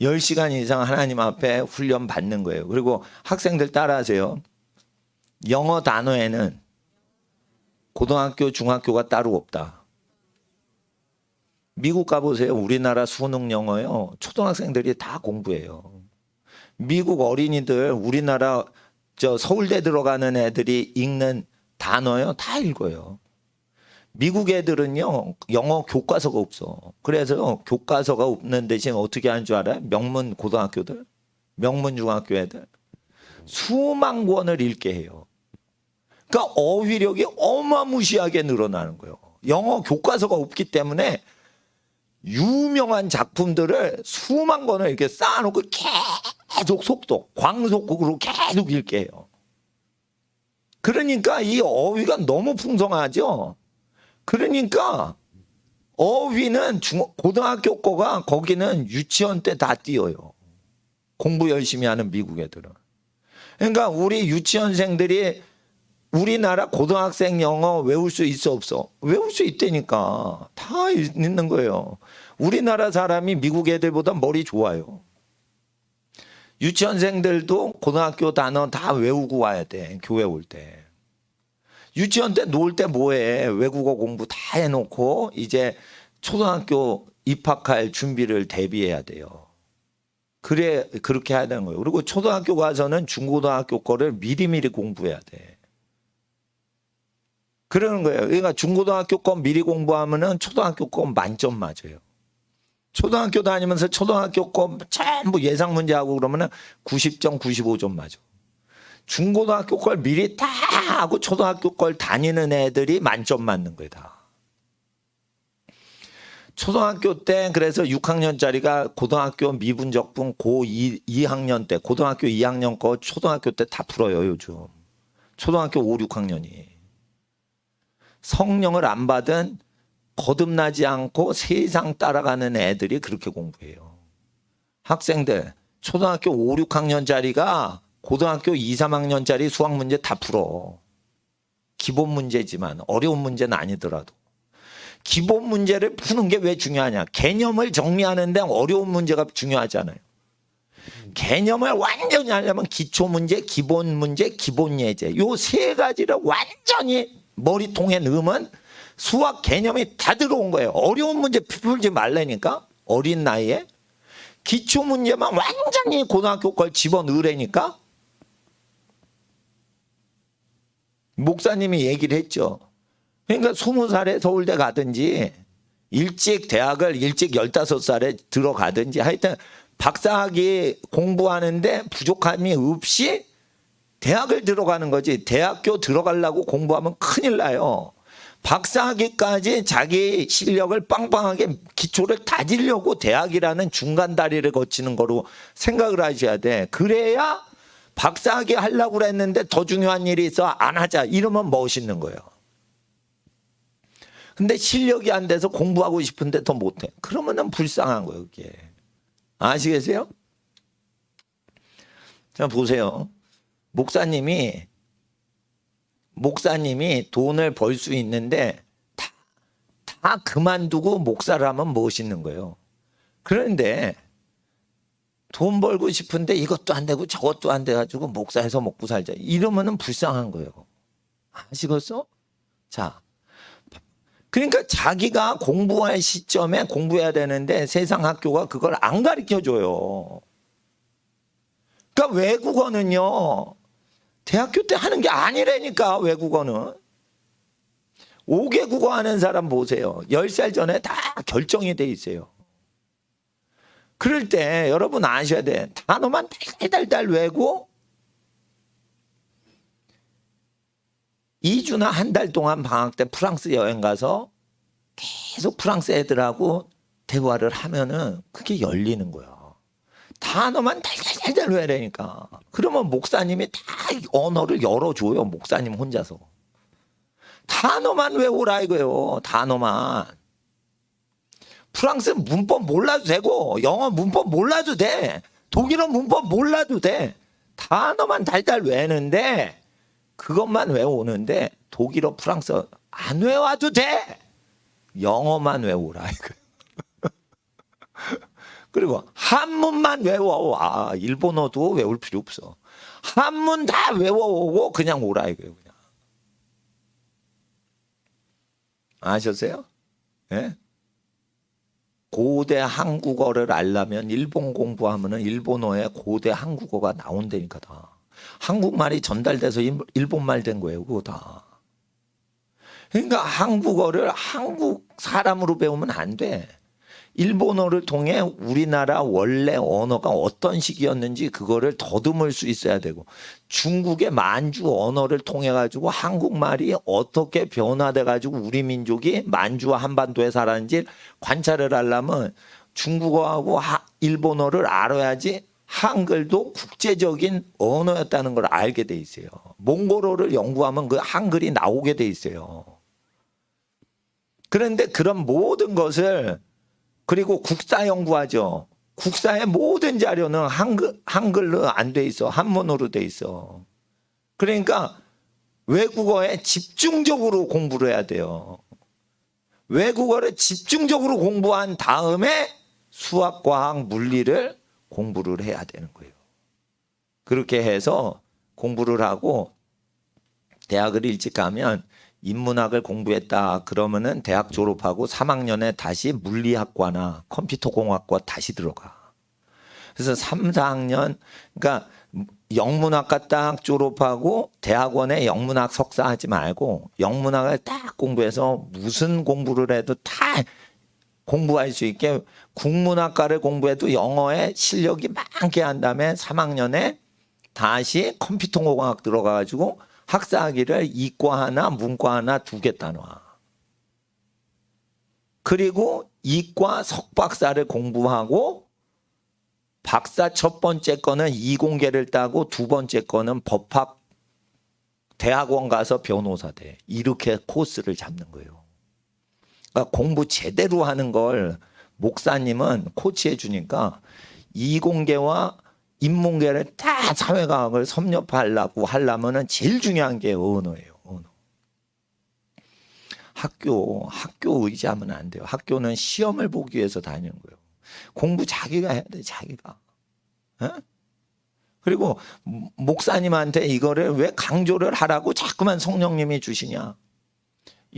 10시간 이상 하나님 앞에 훈련 받는 거예요. 그리고 학생들 따라하세요. 영어 단어에는 고등학교, 중학교가 따로 없다. 미국 가보세요. 우리나라 수능 영어요. 초등학생들이 다 공부해요. 미국 어린이들, 우리나라 서울대 들어가는 애들이 읽는 단어요. 다 읽어요. 미국 애들은요, 영어 교과서가 없어. 그래서 교과서가 없는 대신 어떻게 하는 줄 알아요? 명문 고등학교들, 명문 중학교 애들. 수만 권을 읽게 해요. 그러니까 어휘력이 어마무시하게 늘어나는 거예요. 영어 교과서가 없기 때문에 유명한 작품들을 수만 권을 이렇게 쌓아놓고 계속 속독, 광속국으로 계속 읽게 해요. 그러니까 이 어휘가 너무 풍성하죠. 그러니까 어휘는 고등학교 거가 거기는 유치원 때 다 띄어요. 공부 열심히 하는 미국 애들은. 그러니까 우리 유치원생들이 우리나라 고등학생 영어 외울 수 있어 없어? 외울 수 있다니까. 다 있는 거예요. 우리나라 사람이 미국 애들보다 머리 좋아요. 유치원생들도 고등학교 단어 다 외우고 와야 돼. 교회 올 때. 유치원 때 놀 때 뭐해? 외국어 공부 다 해놓고 이제 초등학교 입학할 준비를 대비해야 돼요. 그래, 그렇게 해야 되는 거예요. 그리고 초등학교 가서는 중고등학교 거를 미리미리 공부해야 돼. 그러는 거예요. 그러니까 중고등학교 거 미리 공부하면은 초등학교 거 만점 맞아요. 초등학교 다니면서 초등학교 거 전부 예상 문제 하고 그러면은 90점, 95점 맞아. 중고등학교 걸 미리 다 하고 초등학교 걸 다니는 애들이 만점 맞는 거예요, 다. 초등학교 때 그래서 6학년짜리가 고등학교 미분적분 고 2학년 때, 고등학교 2학년 거 초등학교 때 다 풀어요, 요즘. 초등학교 5, 6학년이. 성령을 안 받은 거듭나지 않고 세상 따라가는 애들이 그렇게 공부해요. 학생들 초등학교 5, 6학년짜리가 고등학교 2, 3학년짜리 수학 문제 다 풀어. 기본 문제지만 어려운 문제는 아니더라도. 기본 문제를 푸는 게 왜 중요하냐? 개념을 정리하는데 어려운 문제가 중요하잖아요. 개념을 완전히 하려면 기초 문제, 기본 문제, 기본 예제 요 세 가지를 완전히 머리통에 넣으면 수학 개념이 다 들어온 거예요. 어려운 문제 풀지 말라니까. 어린 나이에 기초 문제만 완전히 고등학교 걸 집어넣으라니까. 목사님이 얘기를 했죠. 그러니까 20살에 서울대 가든지 일찍 대학을 일찍 15살에 들어가든지 하여튼 박사학위 공부하는데 부족함이 없이 대학을 들어가는 거지. 대학교 들어가려고 공부하면 큰일 나요. 박사학위까지 자기 실력을 빵빵하게 기초를 다지려고 대학이라는 중간 다리를 거치는 거로 생각을 하셔야 돼. 그래야 박사학위 하려고 그랬는데 더 중요한 일이 있어 안 하자 이러면 멋있는 거예요. 근데 실력이 안 돼서 공부하고 싶은데 더 못해. 그러면은 불쌍한 거예요, 그게. 아시겠어요? 자, 보세요. 목사님이 돈을 벌 수 있는데 다 그만두고 목사를 하면 멋있는 거예요. 그런데 돈 벌고 싶은데 이것도 안 되고 저것도 안 돼가지고 목사해서 먹고 살자 이러면은 불쌍한 거예요. 아시겠어? 자, 그러니까 자기가 공부할 시점에 공부해야 되는데 세상 학교가 그걸 안 가르쳐 줘요. 그러니까 외국어는요, 대학교 때 하는 게 아니라니까. 외국어는 5개 국어 하는 사람 보세요. 10살 전에 다 결정이 돼 있어요. 그럴 때 여러분 아셔야 돼. 단어만 달달달 외고 2주나 한 달 동안 방학 때 프랑스 여행 가서 계속 프랑스 애들하고 대화를 하면은 그게 열리는 거야. 단어만 달달달 외라니까. 그러면 목사님이 다 언어를 열어줘요. 목사님 혼자서. 단어만 외우라 이거예요. 단어만. 프랑스 문법 몰라도 되고 영어 문법 몰라도 돼. 독일어 문법 몰라도 돼. 단어만 달달 외는데 그것만 외우는데 독일어 프랑스어 안 외워도 돼. 영어만 외우라 이거. 그리고 한문만 외워. 아, 일본어도 외울 필요 없어. 한문 다 외워오고 그냥 오라 이거예요. 그냥. 아셨어요? 예? 고대 한국어를 알려면 일본 공부하면은 일본어에 고대 한국어가 나온다니까 다. 한국말이 전달돼서 일본말 된 거예요. 그거 다. 그러니까 한국어를 한국 사람으로 배우면 안 돼. 일본어를 통해 우리나라 원래 언어가 어떤 식이었는지 그거를 더듬을 수 있어야 되고, 중국의 만주 언어를 통해 가지고 한국말이 어떻게 변화돼 가지고 우리 민족이 만주와 한반도에 살았는지 관찰을 하려면 중국어하고 일본어를 알아야지 한글도 국제적인 언어였다는 걸 알게 돼 있어요. 몽골어를 연구하면 그 한글이 나오게 돼 있어요. 그런데 그런 모든 것을, 그리고 국사 연구하죠. 국사의 모든 자료는 한글로 안 돼 있어. 한문으로 돼 있어. 그러니까 외국어에 집중적으로 공부를 해야 돼요. 외국어를 집중적으로 공부한 다음에 수학, 과학, 물리를 공부를 해야 되는 거예요. 그렇게 해서 공부를 하고 대학을 일찍 가면 인문학을 공부했다 그러면은 대학 졸업하고 3학년에 다시 물리학과나 컴퓨터공학과 다시 들어가. 그래서 3, 4학년, 그러니까 영문학과 딱 졸업하고 대학원에 영문학 석사 하지 말고 영문학을 딱 공부해서 무슨 공부를 해도 다 공부할 수 있게 국문학과를 공부해도 영어에 실력이 많게 한 다음에 3학년에 다시 컴퓨터공학 들어가가지고 학사학위를 이과 하나 문과 하나 2개 따놔. 그리고 이과 석박사를 공부하고 박사 첫 번째 거는 이공계를 따고 두 번째 거는 법학 대학원 가서 변호사 돼. 이렇게 코스를 잡는 거예요. 그러니까 공부 제대로 하는 걸 목사님은 코치해 주니까 이공계와 인문계를 다 사회과학을 섭렵하려고 하려면은 제일 중요한 게 언어예요. 언어. 학교 의지하면 안 돼요. 학교는 시험을 보기 위해서 다니는 거예요. 공부 자기가 해야 돼, 자기가. 에? 그리고 목사님한테 이거를 왜 강조를 하라고 자꾸만 성령님이 주시냐.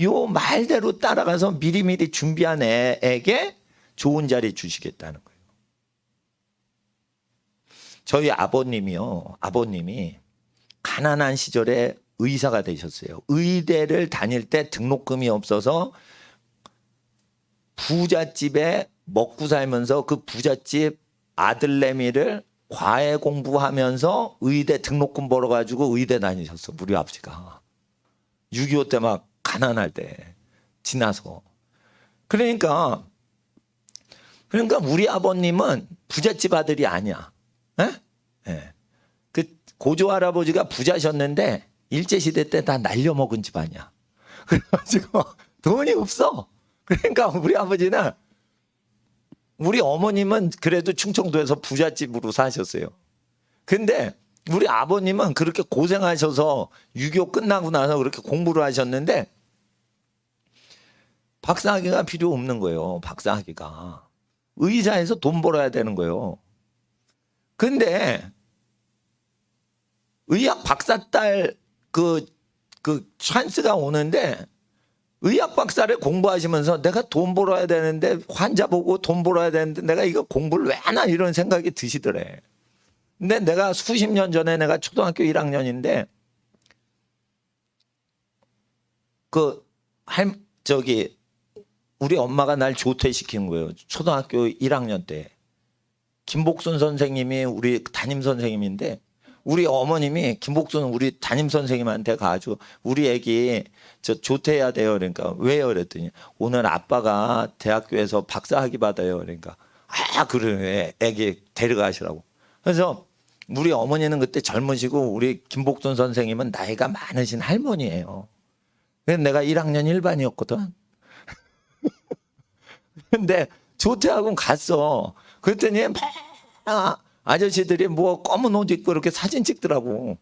요 말대로 따라가서 미리미리 준비한 애에게 좋은 자리 주시겠다는 거예요. 저희 아버님이 가난한 시절에 의사가 되셨어요. 의대를 다닐 때 등록금이 없어서 부잣집에 먹고 살면서 그 부잣집 아들내미를 과외 공부하면서 의대 등록금 벌어가지고 의대 다니셨어. 우리 아버지가 6.25 때 막 가난할 때 지나서. 그러니까 우리 아버님은 부잣집 아들이 아니야. 예. 그 고조 할아버지가 부자셨는데 일제시대 때 다 날려먹은 집안이야. 그래가지고 돈이 없어. 그러니까 우리 어머님은 그래도 충청도에서 부잣집으로 사셨어요. 근데 우리 아버님은 그렇게 고생하셔서 6.25 끝나고 나서 그렇게 공부를 하셨는데 박사학위가 필요 없는 거예요. 박사학위가. 의사에서 돈 벌어야 되는 거예요. 근데 의학 박사딸 그 찬스가 오는데 의학 박사를 공부하시면서 내가 돈 벌어야 되는데 환자 보고 돈 벌어야 되는데 내가 이거 공부를 왜 하나 이런 생각이 드시더래. 근데 내가 수십 년 전에 내가 초등학교 1학년인데 우리 엄마가 날 조퇴시킨 거예요. 초등학교 1학년 때. 김복순 선생님이 우리 담임 선생님인데 우리 어머님이 김복순 우리 담임 선생님한테 가가지고 우리 애기 저 조퇴해야 돼요. 그러니까 왜요? 그랬더니 오늘 아빠가 대학교에서 박사학위 받아요. 그러니까 그래 애기 데려가시라고. 그래서 우리 어머니는 그때 젊으시고 우리 김복순 선생님은 나이가 많으신 할머니예요. 그래서 내가 1학년 1반이었거든. 근데 조퇴학원 갔어. 그랬더니 아저씨들이 뭐 검은 옷 입고 이렇게 사진 찍더라고.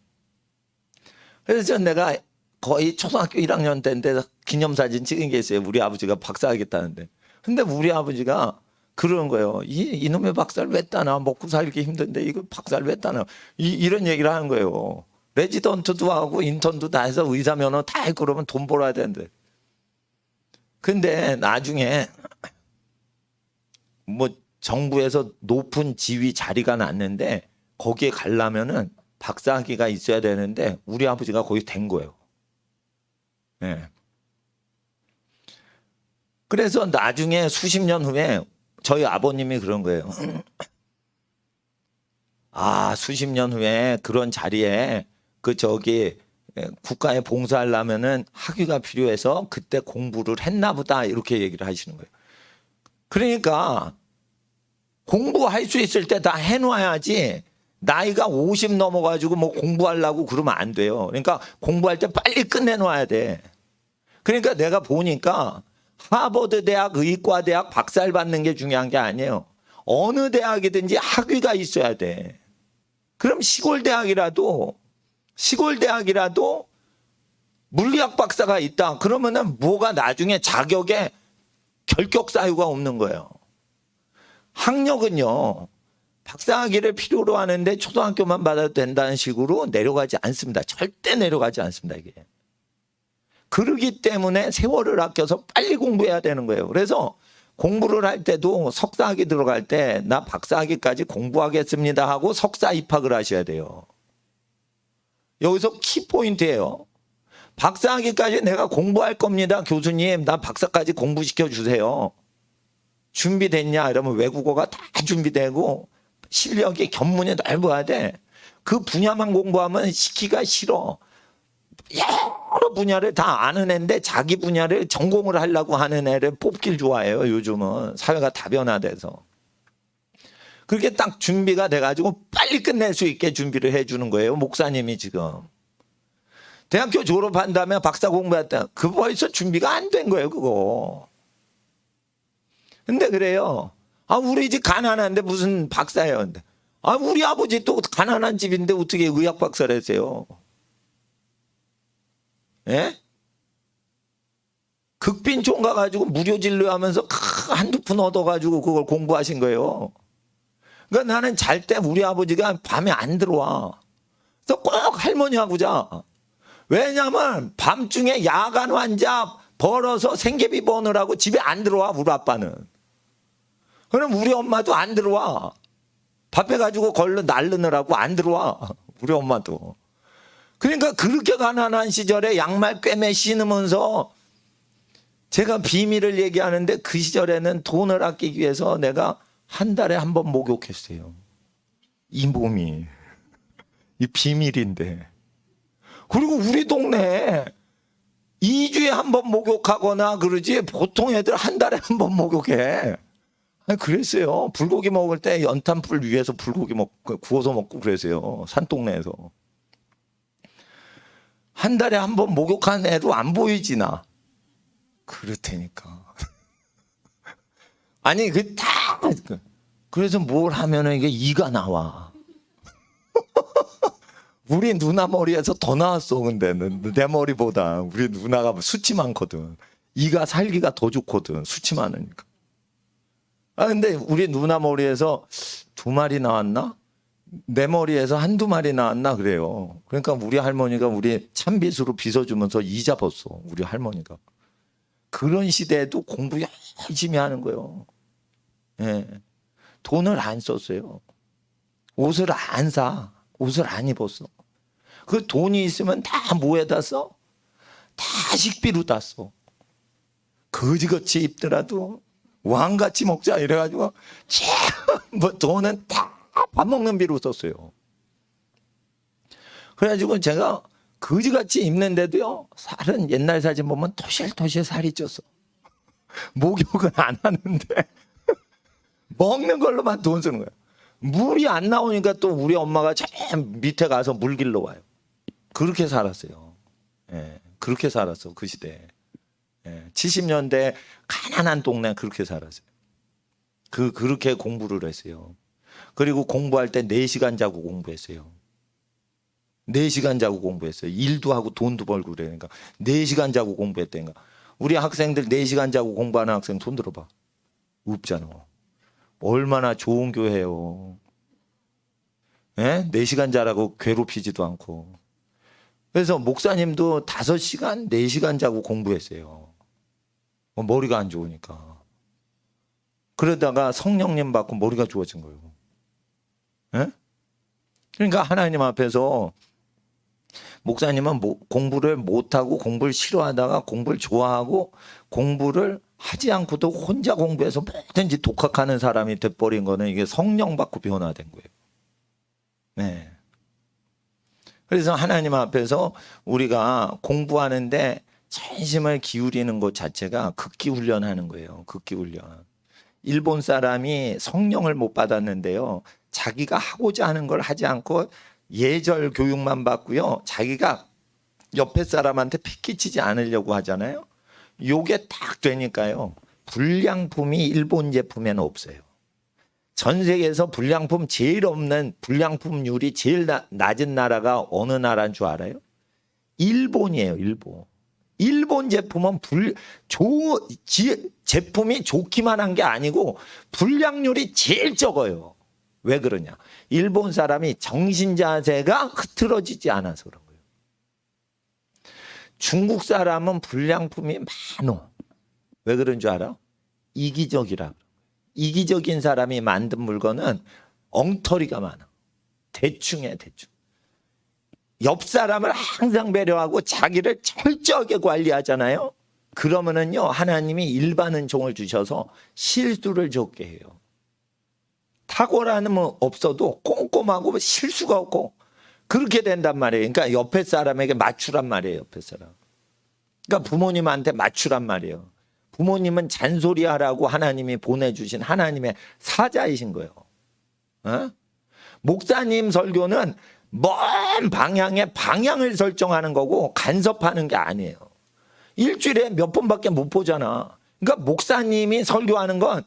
그래서 내가 거의 초등학교 1학년 때인데 기념사진 찍은 게 있어요. 우리 아버지가 박사하겠다는데. 근데 우리 아버지가 그러는 거예요. 이놈의 박사를 왜 따나? 먹고 살기 힘든데 이거 박사를 왜 따나? 이런 얘기를 하는 거예요. 레지던트도 하고 인턴도 다 해서 의사 면허 다 했고 그러면 돈 벌어야 되는데. 근데 나중에 뭐 정부에서 높은 지위 자리가 났는데 거기에 가려면은 박사학위가 있어야 되는데 우리 아버지가 거기 된 거예요. 네. 그래서 나중에 수십 년 후에 저희 아버님이 그런 거예요. 수십 년 후에 그런 자리에 국가에 봉사하려면은 학위가 필요해서 그때 공부를 했나 보다 이렇게 얘기를 하시는 거예요. 그러니까 공부할 수 있을 때 다 해놔야지 나이가 50 넘어가지고 뭐 공부하려고 그러면 안 돼요. 그러니까 공부할 때 빨리 끝내놔야 돼. 그러니까 내가 보니까 하버드 대학 의과대학 박사를 받는 게 중요한 게 아니에요. 어느 대학이든지 학위가 있어야 돼. 그럼 시골 대학이라도 물리학 박사가 있다. 그러면은 뭐가 나중에 자격에 결격 사유가 없는 거예요. 학력은요. 박사학위를 필요로 하는데 초등학교만 받아도 된다는 식으로 내려가지 않습니다. 절대 내려가지 않습니다. 이게. 그러기 때문에 세월을 아껴서 빨리 공부해야 되는 거예요. 그래서 공부를 할 때도 석사학위 들어갈 때 나 박사학위까지 공부하겠습니다 하고 석사 입학을 하셔야 돼요. 여기서 키포인트예요. 박사학위까지 내가 공부할 겁니다. 교수님 나 박사까지 공부시켜 주세요. 준비됐냐 이러면 외국어가 다 준비되고 실력이 견문이 넓어야 돼. 그 분야만 공부하면 시키기가 싫어. 여러 분야를 다 아는 애인데 자기 분야를 전공을 하려고 하는 애를 뽑길 좋아해요. 요즘은 사회가 다변화돼서. 그렇게 딱 준비가 돼가지고 빨리 끝낼 수 있게 준비를 해주는 거예요. 목사님이 지금. 대학교 졸업한 다음에 박사 공부했다. 그 벌써 준비가 안 된 거예요. 그거. 근데 그래요. 우리 집 가난한데 무슨 박사예요. 근데. 우리 아버지 또 가난한 집인데 어떻게 의학 박사를 했어요. 예? 극빈촌 가가지고 무료 진료하면서 한두 푼 얻어가지고 그걸 공부하신 거예요. 그러니까 나는 잘 때 우리 아버지가 밤에 안 들어와. 그래서 꼭 할머니하고 자. 왜냐면 밤중에 야간 환자 벌어서 생계비 버느라고 집에 안 들어와 우리 아빠는. 그럼 우리 엄마도 안 들어와. 밥 해가지고 걸러 날르느라고 안 들어와 우리 엄마도. 그러니까 그렇게 가난한 시절에 양말 꿰매 신으면서 제가 비밀을 얘기하는데 그 시절에는 돈을 아끼기 위해서 내가 한 달에 한 번 목욕했어요. 이 몸이. 이 비밀인데. 그리고 우리 동네에 2주에 한 번 목욕하거나 그러지 보통 애들 한 달에 한 번 목욕해. 그랬어요. 불고기 먹을 때 연탄불 위에서 불고기 구워서 먹고 그랬어요. 산동네에서. 한 달에 한 번 목욕한 애도 안 보이지 나. 그렇다니까. 아니 그래서 뭘 하면은 이게 이가 나와. 우리 누나 머리에서 더 나왔어. 근데 내 머리보다 우리 누나가 수치 많거든. 이가 살기가 더 좋거든. 수치 많으니까. 아 근데 우리 누나 머리에서 2마리 나왔나? 내 머리에서 1~2마리 나왔나 그래요. 그러니까 우리 할머니가 우리 참빗으로 빗어주면서 이 잡았어. 우리 할머니가. 그런 시대에도 공부 열심히 하는 거예요. 예. 돈을 안 썼어요. 옷을 안 사. 옷을 안 입었어. 그 돈이 있으면 다 뭐에다 써? 다 식비로 다 써. 거지같이 입더라도 왕같이 먹자 이래가지고 뭐 돈은 다 밥 먹는 비로 썼어요. 그래가지고 제가 거지같이 입는데도요, 살은 옛날 사진 보면 토실토실 살이 쪘어. 목욕은 안 하는데 먹는 걸로만 돈 쓰는 거예요. 물이 안 나오니까 또 우리 엄마가 저 밑에 가서 물 길러 와요. 그렇게 살았어요. 예, 그렇게 살았어 그 시대에. 예, 70년대 가난한 동네 그렇게 살았어요. 그렇게 공부를 했어요. 그리고 공부할 때 4시간 자고 공부했어요. 4시간 자고 공부했어요. 일도 하고 돈도 벌고 그러니까 4시간 자고 공부했다니까. 우리 학생들 4시간 자고 공부하는 학생 손 들어봐. 없잖아. 얼마나 좋은 교회예요. 예? 4시간 자라고 괴롭히지도 않고. 그래서 목사님도 5시간, 4시간 자고 공부했어요. 머리가 안 좋으니까. 그러다가 성령님 받고 머리가 좋아진 거예요. 예? 그러니까 하나님 앞에서 목사님은 공부를 못하고 공부를 싫어하다가 공부를 좋아하고 공부를 하지 않고도 혼자 공부해서 뭐든지 독학하는 사람이 돼버린 거는 이게 성령 받고 변화된 거예요. 네. 그래서 하나님 앞에서 우리가 공부하는데 전심을 기울이는 것 자체가 극기 훈련하는 거예요. 극기 훈련. 일본 사람이 성령을 못 받았는데요. 자기가 하고자 하는 걸 하지 않고 예절 교육만 받고요. 자기가 옆에 사람한테 피끼치지 않으려고 하잖아요. 요게 딱 되니까요. 불량품이 일본 제품에는 없어요. 전 세계에서 불량품 제일 없는 불량품률이 제일 낮은 나라가 어느 나라인 줄 알아요? 일본이에요. 일본. 일본 제품은 제품이 좋기만 한 게 아니고 불량률이 제일 적어요. 왜 그러냐? 일본 사람이 정신 자세가 흐트러지지 않아서 그런 거예요. 중국 사람은 불량품이 많어. 왜 그런 줄 알아? 이기적이라. 이기적인 사람이 만든 물건은 엉터리가 많아. 대충해, 대충. 옆 사람을 항상 배려하고 자기를 철저하게 관리하잖아요. 그러면은요, 하나님이 일반은 종을 주셔서 실수를 적게 해요. 탁월함은 없어도 꼼꼼하고 실수가 없고 그렇게 된단 말이에요. 그러니까 옆에 사람에게 맞추란 말이에요. 옆에 사람. 그러니까 부모님한테 맞추란 말이에요. 부모님은 잔소리하라고 하나님이 보내주신 하나님의 사자이신 거예요. 어? 목사님 설교는 먼 방향에 방향을 설정하는 거고 간섭하는 게 아니에요. 일주일에 몇 번밖에 못 보잖아. 그러니까 목사님이 설교하는 건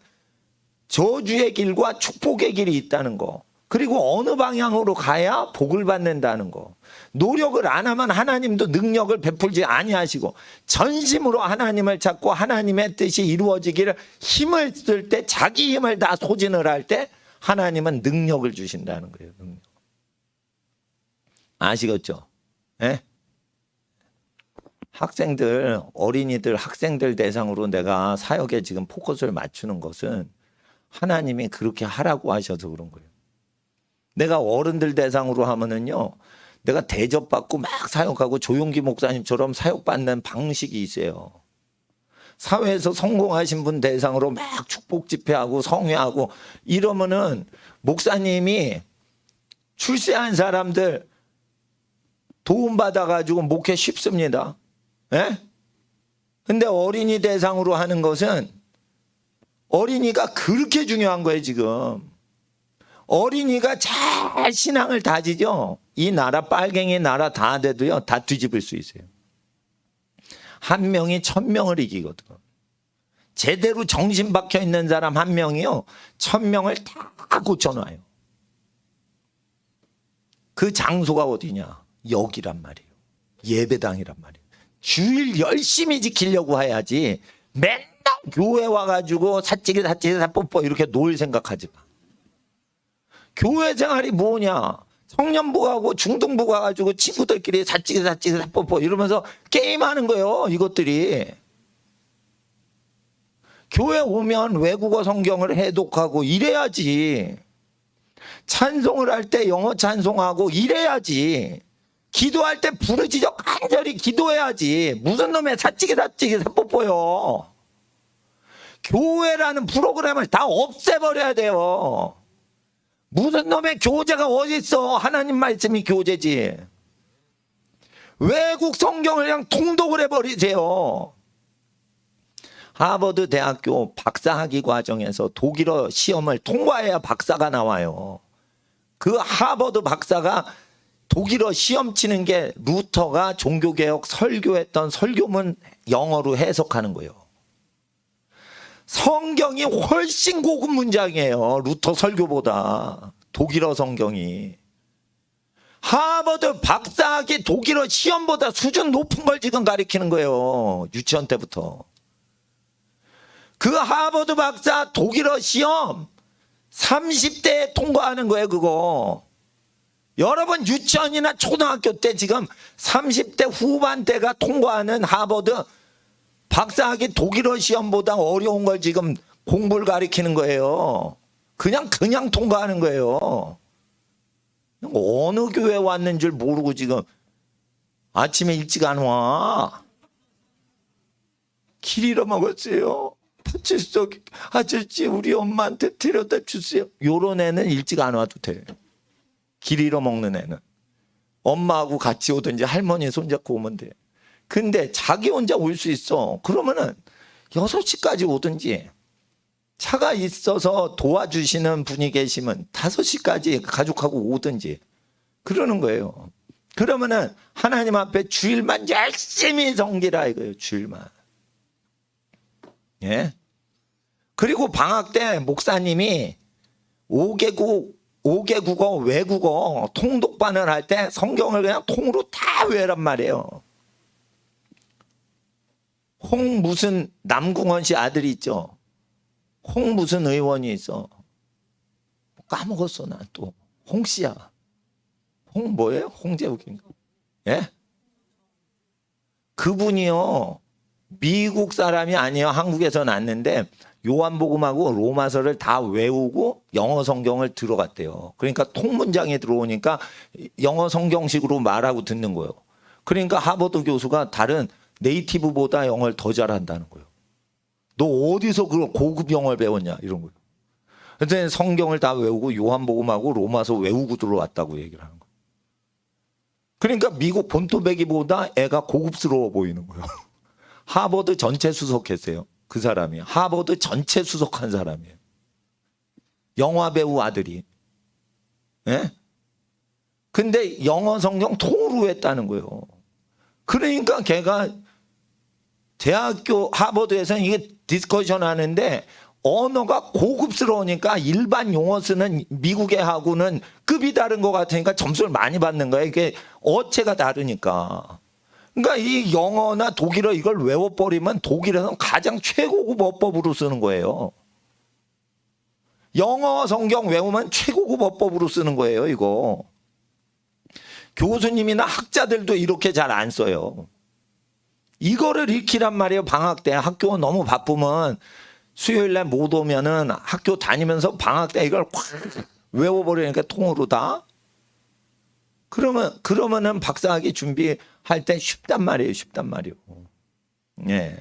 저주의 길과 축복의 길이 있다는 거. 그리고 어느 방향으로 가야 복을 받는다는 거. 노력을 안 하면 하나님도 능력을 베풀지 아니하시고 전심으로 하나님을 찾고 하나님의 뜻이 이루어지기를 힘을 쓸 때 자기 힘을 다 소진을 할 때 하나님은 능력을 주신다는 거예요. 능력. 아시겠죠? 예? 학생들, 어린이들, 학생들 대상으로 내가 사역에 지금 포커스를 맞추는 것은 하나님이 그렇게 하라고 하셔서 그런 거예요. 내가 어른들 대상으로 하면은요, 내가 대접받고 막 사역하고 조용기 목사님처럼 사역받는 방식이 있어요. 사회에서 성공하신 분 대상으로 막 축복 집회하고 성회하고 이러면은 목사님이 출세한 사람들 도움받아가지고 목회 쉽습니다. 예? 근데 어린이 대상으로 하는 것은 어린이가 그렇게 중요한 거예요, 지금. 어린이가 잘 신앙을 다지죠. 이 나라 빨갱이 나라 다 돼도요, 다 뒤집을 수 있어요. 한 명이 1000명을 이기거든. 제대로 정신 박혀 있는 사람 한 명이요, 1000명을 다 고쳐놔요. 그 장소가 어디냐? 여기란 말이에요. 예배당이란 말이에요. 주일 열심히 지키려고 해야지 맨날 교회 와가지고 사찌기 사뽀뽀 이렇게 놀 생각하지 마. 교회 생활이 뭐냐? 청년부하고 중등부 가가지고 친구들끼리 사찌기 사뽀뽀 이러면서 게임하는 거예요. 이것들이. 교회 오면 외국어 성경을 해독하고 이래야지. 찬송을 할 때 영어 찬송하고 이래야지. 기도할 때 부르짖어 간절히 기도해야지. 무슨 놈의 사찌기 사뽀뽀요. 교회라는 프로그램을 다 없애버려야 돼요. 무슨 놈의 교재가 어디 있어? 하나님 말씀이 교재지. 외국 성경을 그냥 통독을 해버리세요. 하버드 대학교 박사학위 과정에서 독일어 시험을 통과해야 박사가 나와요. 그 하버드 박사가 독일어 시험 치는 게 루터가 종교개혁 설교했던 설교문 영어로 해석하는 거예요. 성경이 훨씬 고급 문장이에요. 루터 설교보다. 독일어 성경이. 하버드 박사학위 독일어 시험보다 수준 높은 걸 지금 가리키는 거예요. 유치원 때부터. 그 하버드 박사 독일어 시험 30대에 통과하는 거예요. 그거. 여러분 유치원이나 초등학교 때 지금 30대 후반대가 통과하는 하버드 박사학위 독일어 시험보다 어려운 걸 지금 공부를 가리키는 거예요. 그냥 통과하는 거예요. 어느 교회 왔는 줄 모르고 지금 아침에 일찍 안 와. 길 잃어먹었어요. 파출소 아저씨 우리 엄마한테 데려다 주세요. 요런 애는 일찍 안 와도 돼. 길 잃어먹는 애는. 엄마하고 같이 오든지 할머니 손잡고 오면 돼. 근데 자기 혼자 올 수 있어. 그러면은 6시까지 오든지 차가 있어서 도와주시는 분이 계시면 5시까지 가족하고 오든지 그러는 거예요. 그러면은 하나님 앞에 주일만 열심히 섬기라 이거예요. 주일만. 예. 그리고 방학 때 목사님이 5개 국어 외국어 통독반을 할 때 성경을 그냥 통으로 다 외란 말이에요. 홍 무슨 남궁원 씨 아들이 있죠. 홍 무슨 의원이 있어. 까먹었어 나 또. 홍 씨야. 홍 뭐예요? 홍재욱인가? 예? 그분이요. 미국 사람이 아니에요. 한국에서 났는데 요한복음하고 로마서를 다 외우고 영어 성경을 들어갔대요. 그러니까 통문장에 들어오니까 영어 성경식으로 말하고 듣는 거예요. 그러니까 하버드 교수가 다른 네이티브보다 영어를 더 잘한다는 거예요. 너 어디서 그런 고급 영어를 배웠냐 이런 거예요. 그래서 성경을 다 외우고 요한복음하고 로마서 외우고 들어왔다고 얘기를 하는 거예요. 그러니까 미국 본토배기보다 애가 고급스러워 보이는 거예요. 하버드 전체 수석했어요. 그 사람이. 하버드 전체 수석한 사람이에요. 영화 배우 아들이. 예? 근데 영어 성경 통으로 했다는 거예요. 그러니까 걔가 대학교 하버드에서는 이게 디스커션 하는데 언어가 고급스러우니까 일반 용어 쓰는 미국의 하고는 급이 다른 것 같으니까 점수를 많이 받는 거예요. 이게 어체가 다르니까. 그러니까 이 영어나 독일어 이걸 외워버리면 독일에서는 가장 최고급 어법으로 쓰는 거예요. 영어 성경 외우면 최고급 어법으로 쓰는 거예요. 이거. 교수님이나 학자들도 이렇게 잘 안 써요. 이거를 익히란 말이에요. 방학 때 학교 너무 바쁘면 수요일날 못 오면은 학교 다니면서 방학 때 이걸 확 외워버리니까 통으로 다. 그러면은 박사학위 준비할 때 쉽단 말이에요. 쉽단 말이에요. 예.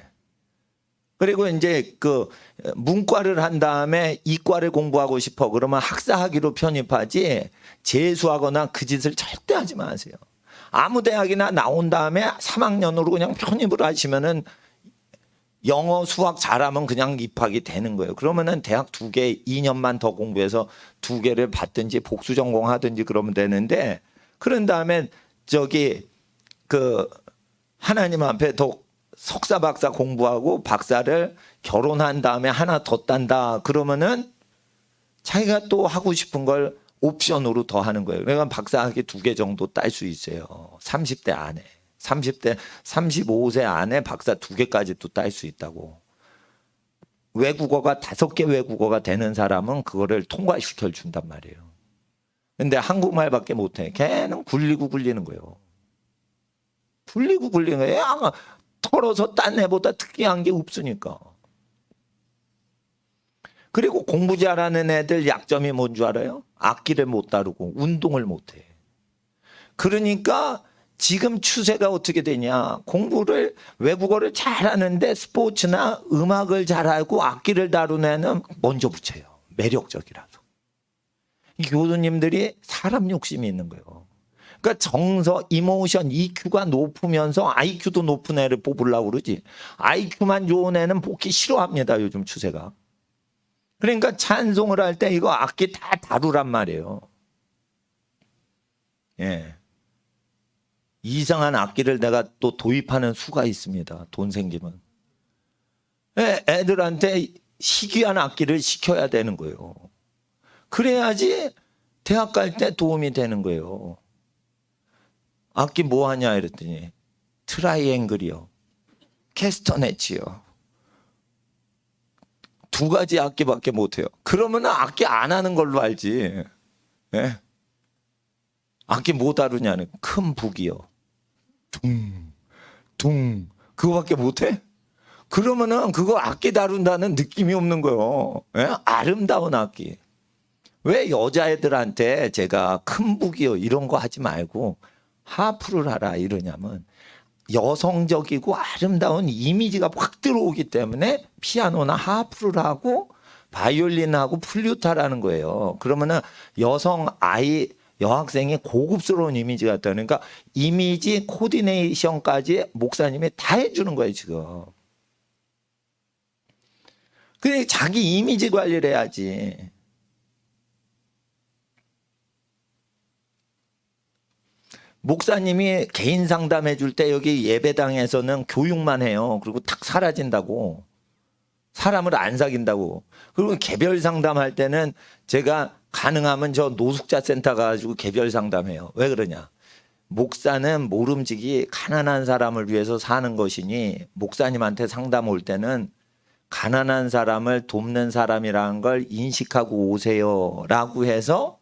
그리고 이제 그 문과를 한 다음에 이과를 공부하고 싶어 그러면 학사학위로 편입하지 재수하거나 그 짓을 절대 하지 마세요. 아무 대학이나 나온 다음에 3학년으로 그냥 편입을 하시면은 영어 수학 잘하면 그냥 입학이 되는 거예요. 그러면은 대학 2개 2년만 더 공부해서 2개를 받든지 복수 전공하든지 그러면 되는데 그런 다음에 저기 그 하나님 앞에 더 석사 박사 공부하고 박사를 결혼한 다음에 하나 더 딴다 그러면은 자기가 또 하고 싶은 걸 옵션으로 더 하는 거예요. 그러니까 박사학위 2개 정도 딸 수 있어요. 30대 안에. 35세 안에 박사 2개까지 또 딸 수 있다고. 외국어가 5개 외국어가 되는 사람은 그거를 통과시켜 준단 말이에요. 근데 한국말밖에 못해. 걔는 굴리고 굴리는 거예요. 굴리고 굴리는 거예요. 털어서 딴 애보다 특이한 게 없으니까. 그리고 공부 잘하는 애들 약점이 뭔 줄 알아요? 악기를 못 다루고 운동을 못 해. 그러니까 지금 추세가 어떻게 되냐. 공부를 외국어를 잘하는데 스포츠나 음악을 잘하고 악기를 다루는 애는 먼저 붙여요. 매력적이라서. 이 교수님들이 사람 욕심이 있는 거예요. 그러니까 정서, 이모션, EQ가 높으면서 IQ도 높은 애를 뽑으려고 그러지. IQ만 좋은 애는 뽑기 싫어합니다. 요즘 추세가. 그러니까 찬송을 할 때 이거 악기 다 다루란 말이에요. 예. 이상한 악기를 내가 또 도입하는 수가 있습니다. 돈 생기면. 예, 애들한테 희귀한 악기를 시켜야 되는 거예요. 그래야지 대학 갈 때 도움이 되는 거예요. 악기 뭐 하냐 이랬더니 트라이앵글이요. 캐스터네치요. 2가지 악기밖에 못해요. 그러면 악기 안 하는 걸로 알지. 예? 악기 뭐 다루냐는 큰 북이요. 둥 그거밖에 못해? 그러면은 그거 악기 다룬다는 느낌이 없는 거예요. 예? 아름다운 악기. 왜 여자애들한테 제가 큰 북이요 이런 거 하지 말고 하프를 하라 이러냐면 여성적이고 아름다운 이미지가 확 들어오기 때문에 피아노나 하프를 하고 바이올린하고 플루트라는 거예요. 그러면은 여학생이 고급스러운 이미지가 있다. 그러니까 이미지 코디네이션까지 목사님이 다 해주는 거예요 지금. 그래 자기 이미지 관리를 해야지. 목사님이 개인 상담해 줄 때 여기 예배당에서는 교육만 해요. 그리고 탁 사라진다고. 사람을 안 사귄다고. 그리고 개별 상담할 때는 제가 가능하면 저 노숙자 센터 가가지고 개별 상담해요. 왜 그러냐. 목사는 모름지기 가난한 사람을 위해서 사는 것이니 목사님한테 상담 올 때는 가난한 사람을 돕는 사람이라는 걸 인식하고 오세요 라고 해서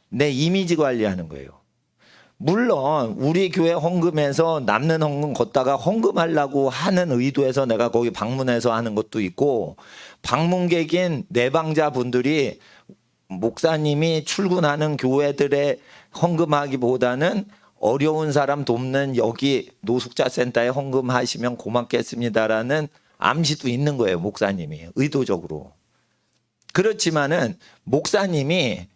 내 이미지 관리하는 거예요. 물론 우리 교회 헌금에서 남는 헌금 걷다가 헌금하려고 하는 의도에서 내가 거기 방문해서 하는 것도 있고 방문객인 내방자분들이 목사님이 출근하는 교회들의 헌금하기보다는 어려운 사람 돕는 여기 노숙자 센터에 헌금하시면 고맙겠습니다라는 암시도 있는 거예요. 목사님이 의도적으로. 그렇지만은 목사님이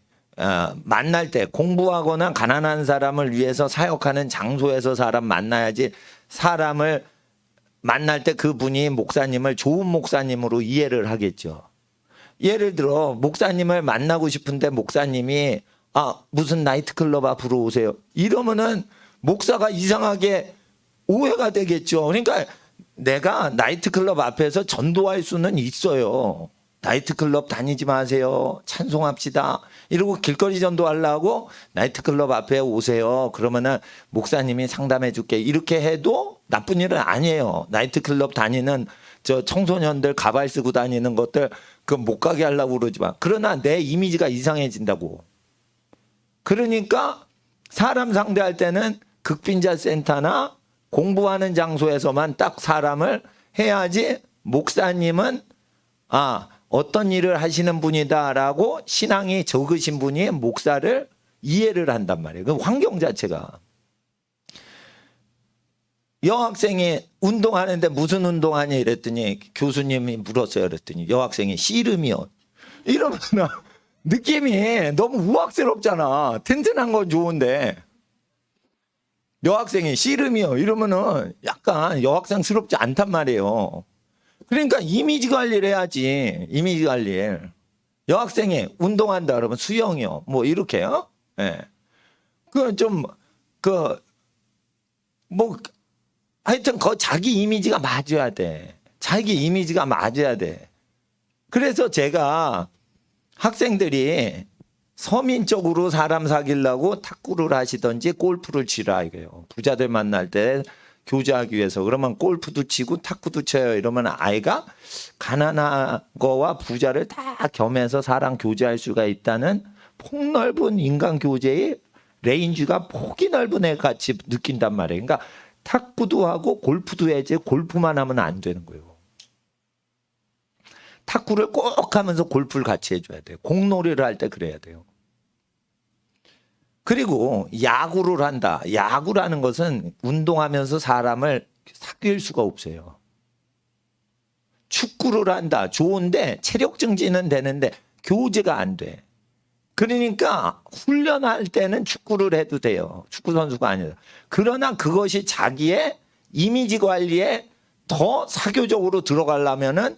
만날 때 공부하거나 가난한 사람을 위해서 사역하는 장소에서 사람 만나야지 사람을 만날 때 그분이 목사님을 좋은 목사님으로 이해를 하겠죠. 예를 들어 목사님을 만나고 싶은데 목사님이 무슨 나이트클럽 앞으로 오세요. 이러면은 목사가 이상하게 오해가 되겠죠. 그러니까 내가 나이트클럽 앞에서 전도할 수는 있어요. 나이트클럽 다니지 마세요. 찬송합시다. 이러고 길거리 전도하려고 나이트클럽 앞에 오세요. 그러면은 목사님이 상담해 줄게. 이렇게 해도 나쁜 일은 아니에요. 나이트클럽 다니는 저 청소년들 가발 쓰고 다니는 것들 그 못 가게 하려고 그러지만 그러나 내 이미지가 이상해진다고. 그러니까 사람 상대할 때는 극빈자 센터나 공부하는 장소에서만 딱 사람을 해야지 목사님은 어떤 일을 하시는 분이다라고 신앙이 적으신 분이 목사를 이해를 한단 말이에요. 그 환경 자체가. 여학생이 운동하는데 무슨 운동하냐 이랬더니 교수님이 물었어요. 그랬더니 여학생이 씨름이요. 이러면 느낌이 너무 우악스럽잖아. 튼튼한 건 좋은데 여학생이 씨름이요. 이러면은 약간 여학생스럽지 않단 말이에요. 그러니까 이미지 관리를 해야지. 이미지 관리. 여학생이 운동한다 그러면 수영이요. 뭐 이렇게요. 예. 하여튼 자기 이미지가 맞아야 돼. 자기 이미지가 맞아야 돼. 그래서 제가 학생들이 서민적으로 사람 사귀려고 탁구를 하시든지 골프를 치라 이거예요. 부자들 만날 때 교제하기 위해서. 그러면 골프도 치고 탁구도 쳐요. 이러면 아이가 가난한 거와 부자를 다 겸해서 사람 교제할 수가 있다는 폭넓은 인간 교제의 레인지가 폭이 넓은 애 같이 느낀단 말이에요. 그러니까 탁구도 하고 골프도 해야지 골프만 하면 안 되는 거예요. 탁구를 꼭 하면서 골프를 같이 해줘야 돼요. 공놀이를 할 때 그래야 돼요. 그리고 야구를 한다. 야구라는 것은 운동하면서 사람을 사귈 수가 없어요. 축구를 한다. 좋은데 체력 증진은 되는데 교제가 안 돼. 그러니까 훈련할 때는 축구를 해도 돼요. 축구 선수가 아니라. 그러나 그것이 자기의 이미지 관리에 더 사교적으로 들어가려면은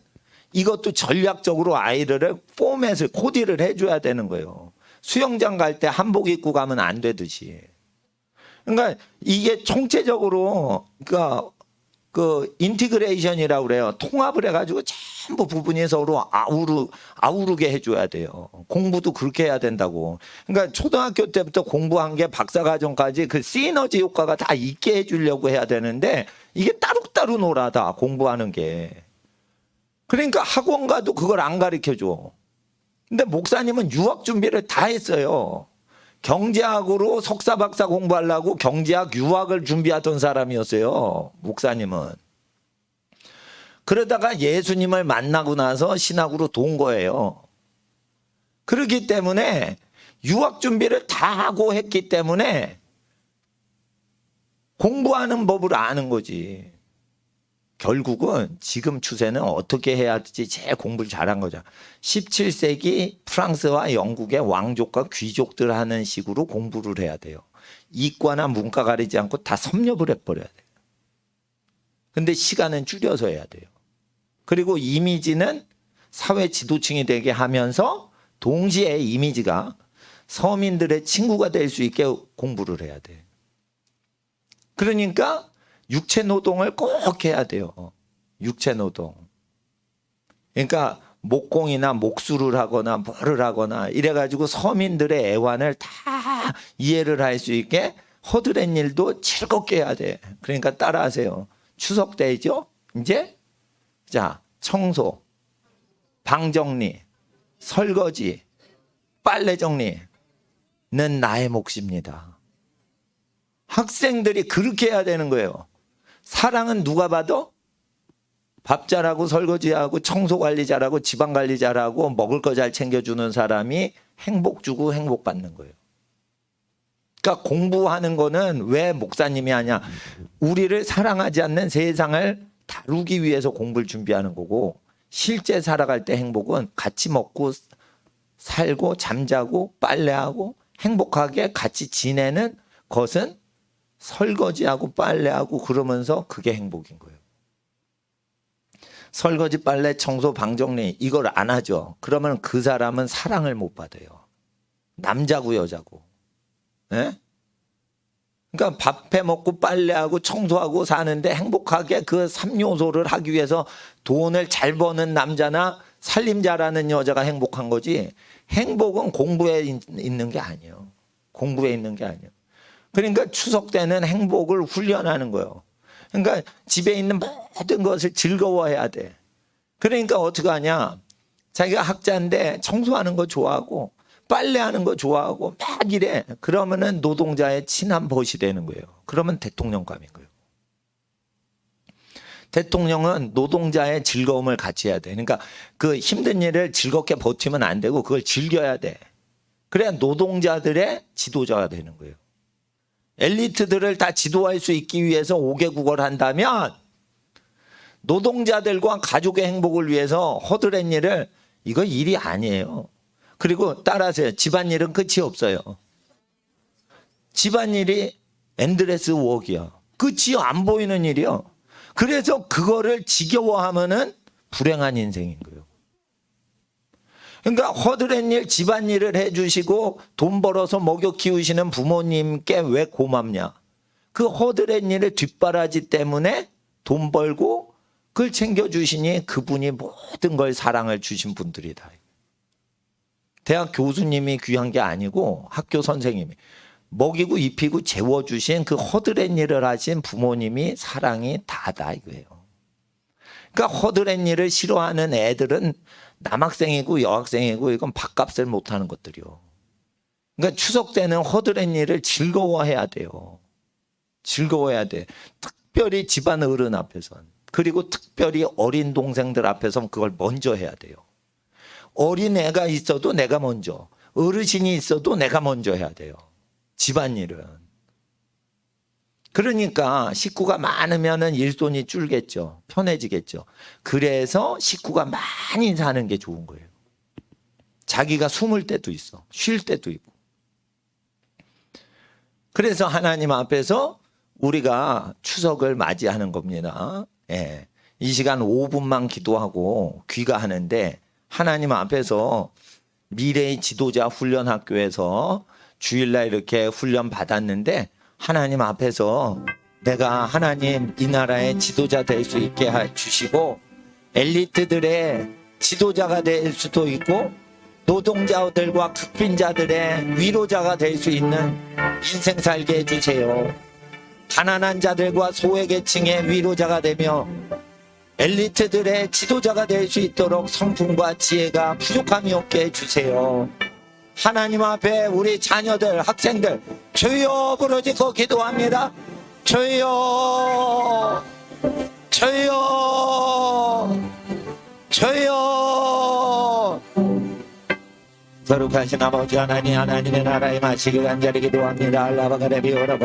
이것도 전략적으로 아이를 포맷을 코디를 해줘야 되는 거예요. 수영장 갈 때 한복 입고 가면 안 되듯이. 그러니까 이게 총체적으로 그러니까 그 인티그레이션이라고 그래요. 통합을 해가지고 전부 부분이 서로 아우르게 해줘야 돼요. 공부도 그렇게 해야 된다고. 그러니까 초등학교 때부터 공부한 게 박사과정까지 그 시너지 효과가 다 있게 해주려고 해야 되는데 이게 따로따로 놀아다 공부하는 게. 그러니까 학원 가도 그걸 안 가르쳐줘. 근데 목사님은 유학 준비를 다 했어요. 경제학으로 석사 박사 공부하려고 경제학 유학을 준비하던 사람이었어요. 목사님은. 그러다가 예수님을 만나고 나서 신학으로 돈 거예요. 그렇기 때문에 유학 준비를 다 하고 했기 때문에 공부하는 법을 아는 거지. 결국은 지금 추세는 어떻게 해야 할지 제일 공부를 잘한 거죠. 17세기 프랑스와 영국의 왕족과 귀족들 하는 식으로 공부를 해야 돼요. 이과나 문과 가리지 않고 다 섭렵을 해버려야 돼요. 근데 시간은 줄여서 해야 돼요. 그리고 이미지는 사회 지도층이 되게 하면서 동시에 이미지가 서민들의 친구가 될 수 있게 공부를 해야 돼요. 그러니까 육체 노동을 꼭 해야 돼요. 육체 노동. 그러니까 목공이나 목수를 하거나 뭐를 하거나 이래가지고 서민들의 애환을 다 이해를 할 수 있게 허드렛 일도 즐겁게 해야 돼. 그러니까 따라하세요. 추석 때죠? 이제 자 청소, 방 정리, 설거지, 빨래 정리는 나의 몫입니다. 학생들이 그렇게 해야 되는 거예요. 사랑은 누가 봐도 밥 잘하고 설거지하고 청소 관리 잘하고 집안 관리 잘하고 먹을 거 잘 챙겨주는 사람이 행복 주고 행복 받는 거예요. 그러니까 공부하는 거는 왜 목사님이 하냐. 우리를 사랑하지 않는 세상을 다루기 위해서 공부를 준비하는 거고 실제 살아갈 때 행복은 같이 먹고 살고 잠자고 빨래하고 행복하게 같이 지내는 것은 설거지하고 빨래하고 그러면서 그게 행복인 거예요. 설거지, 빨래, 청소, 방 정리 이걸 안 하죠. 그러면 그 사람은 사랑을 못 받아요. 남자고 여자고. 예? 그러니까 밥 해 먹고 빨래하고 청소하고 사는데 행복하게 그 3요소를 하기 위해서 돈을 잘 버는 남자나 살림 잘하는 여자가 행복한 거지 행복은 공부에 있는 게 아니에요. 공부에 있는 게 아니에요. 그러니까 추석 때는 행복을 훈련하는 거예요. 그러니까 집에 있는 모든 것을 즐거워해야 돼. 그러니까 어떻게 하냐. 자기가 학자인데 청소하는 거 좋아하고 빨래하는 거 좋아하고 막 이래. 그러면은 노동자의 친한 벗이 되는 거예요. 그러면 대통령감인 거예요. 대통령은 노동자의 즐거움을 같이 해야 돼. 그러니까 그 힘든 일을 즐겁게 버티면 안 되고 그걸 즐겨야 돼. 그래야 노동자들의 지도자가 되는 거예요. 엘리트들을 다 지도할 수 있기 위해서 5개국어를 한다면 노동자들과 가족의 행복을 위해서 허드렛 일을 이거 일이 아니에요. 그리고 따라하세요. 집안일은 끝이 없어요. 집안일이 엔드레스 워크야. 끝이 안 보이는 일이요. 그래서 그거를 지겨워하면은 불행한 인생인 거예요. 그러니까 허드렛 일, 집안일을 해주시고 돈 벌어서 먹여 키우시는 부모님께 왜 고맙냐. 그 허드렛 일의 뒷바라지 때문에 돈 벌고 그걸 챙겨주시니 그분이 모든 걸 사랑을 주신 분들이다. 대학 교수님이 귀한 게 아니고 학교 선생님이 먹이고 입히고 재워주신 그 허드렛 일을 하신 부모님이 사랑이 다다 이거예요. 그러니까 허드렛 일을 싫어하는 애들은 남학생이고 여학생이고 이건 밥값을 못하는 것들이요. 그러니까 추석 때는 허드렛 일을 즐거워해야 돼요. 즐거워해야 돼. 특별히 집안 어른 앞에선. 그리고 특별히 어린 동생들 앞에선 그걸 먼저 해야 돼요. 어린 애가 있어도 내가 먼저, 어르신이 있어도 내가 먼저 해야 돼요. 집안일은. 그러니까 식구가 많으면 일손이 줄겠죠. 편해지겠죠. 그래서 식구가 많이 사는 게 좋은 거예요. 자기가 숨을 때도 있어. 쉴 때도 있고. 그래서 하나님 앞에서 우리가 추석을 맞이하는 겁니다. 예. 이 시간 5분만 기도하고 귀가하는데 하나님 앞에서 미래의 지도자 훈련학교에서 주일날 이렇게 훈련 받았는데 하나님 앞에서 내가 하나님 이 나라의 지도자 될 수 있게 해주시고 엘리트들의 지도자가 될 수도 있고 노동자들과 극빈자들의 위로자가 될 수 있는 인생 살게 해주세요. 가난한 자들과 소외계층의 위로자가 되며 엘리트들의 지도자가 될 수 있도록 성품과 지혜가 부족함이 없게 해주세요. 하나님 앞에 우리 자녀들, 학생들 주여 부르짖고 기도합니다. 주여, 주여, 주여. 거룩하신 아버지 하나님, 하나님의 나라에 마시기 간절히 기도합니다. 알라바가레비오라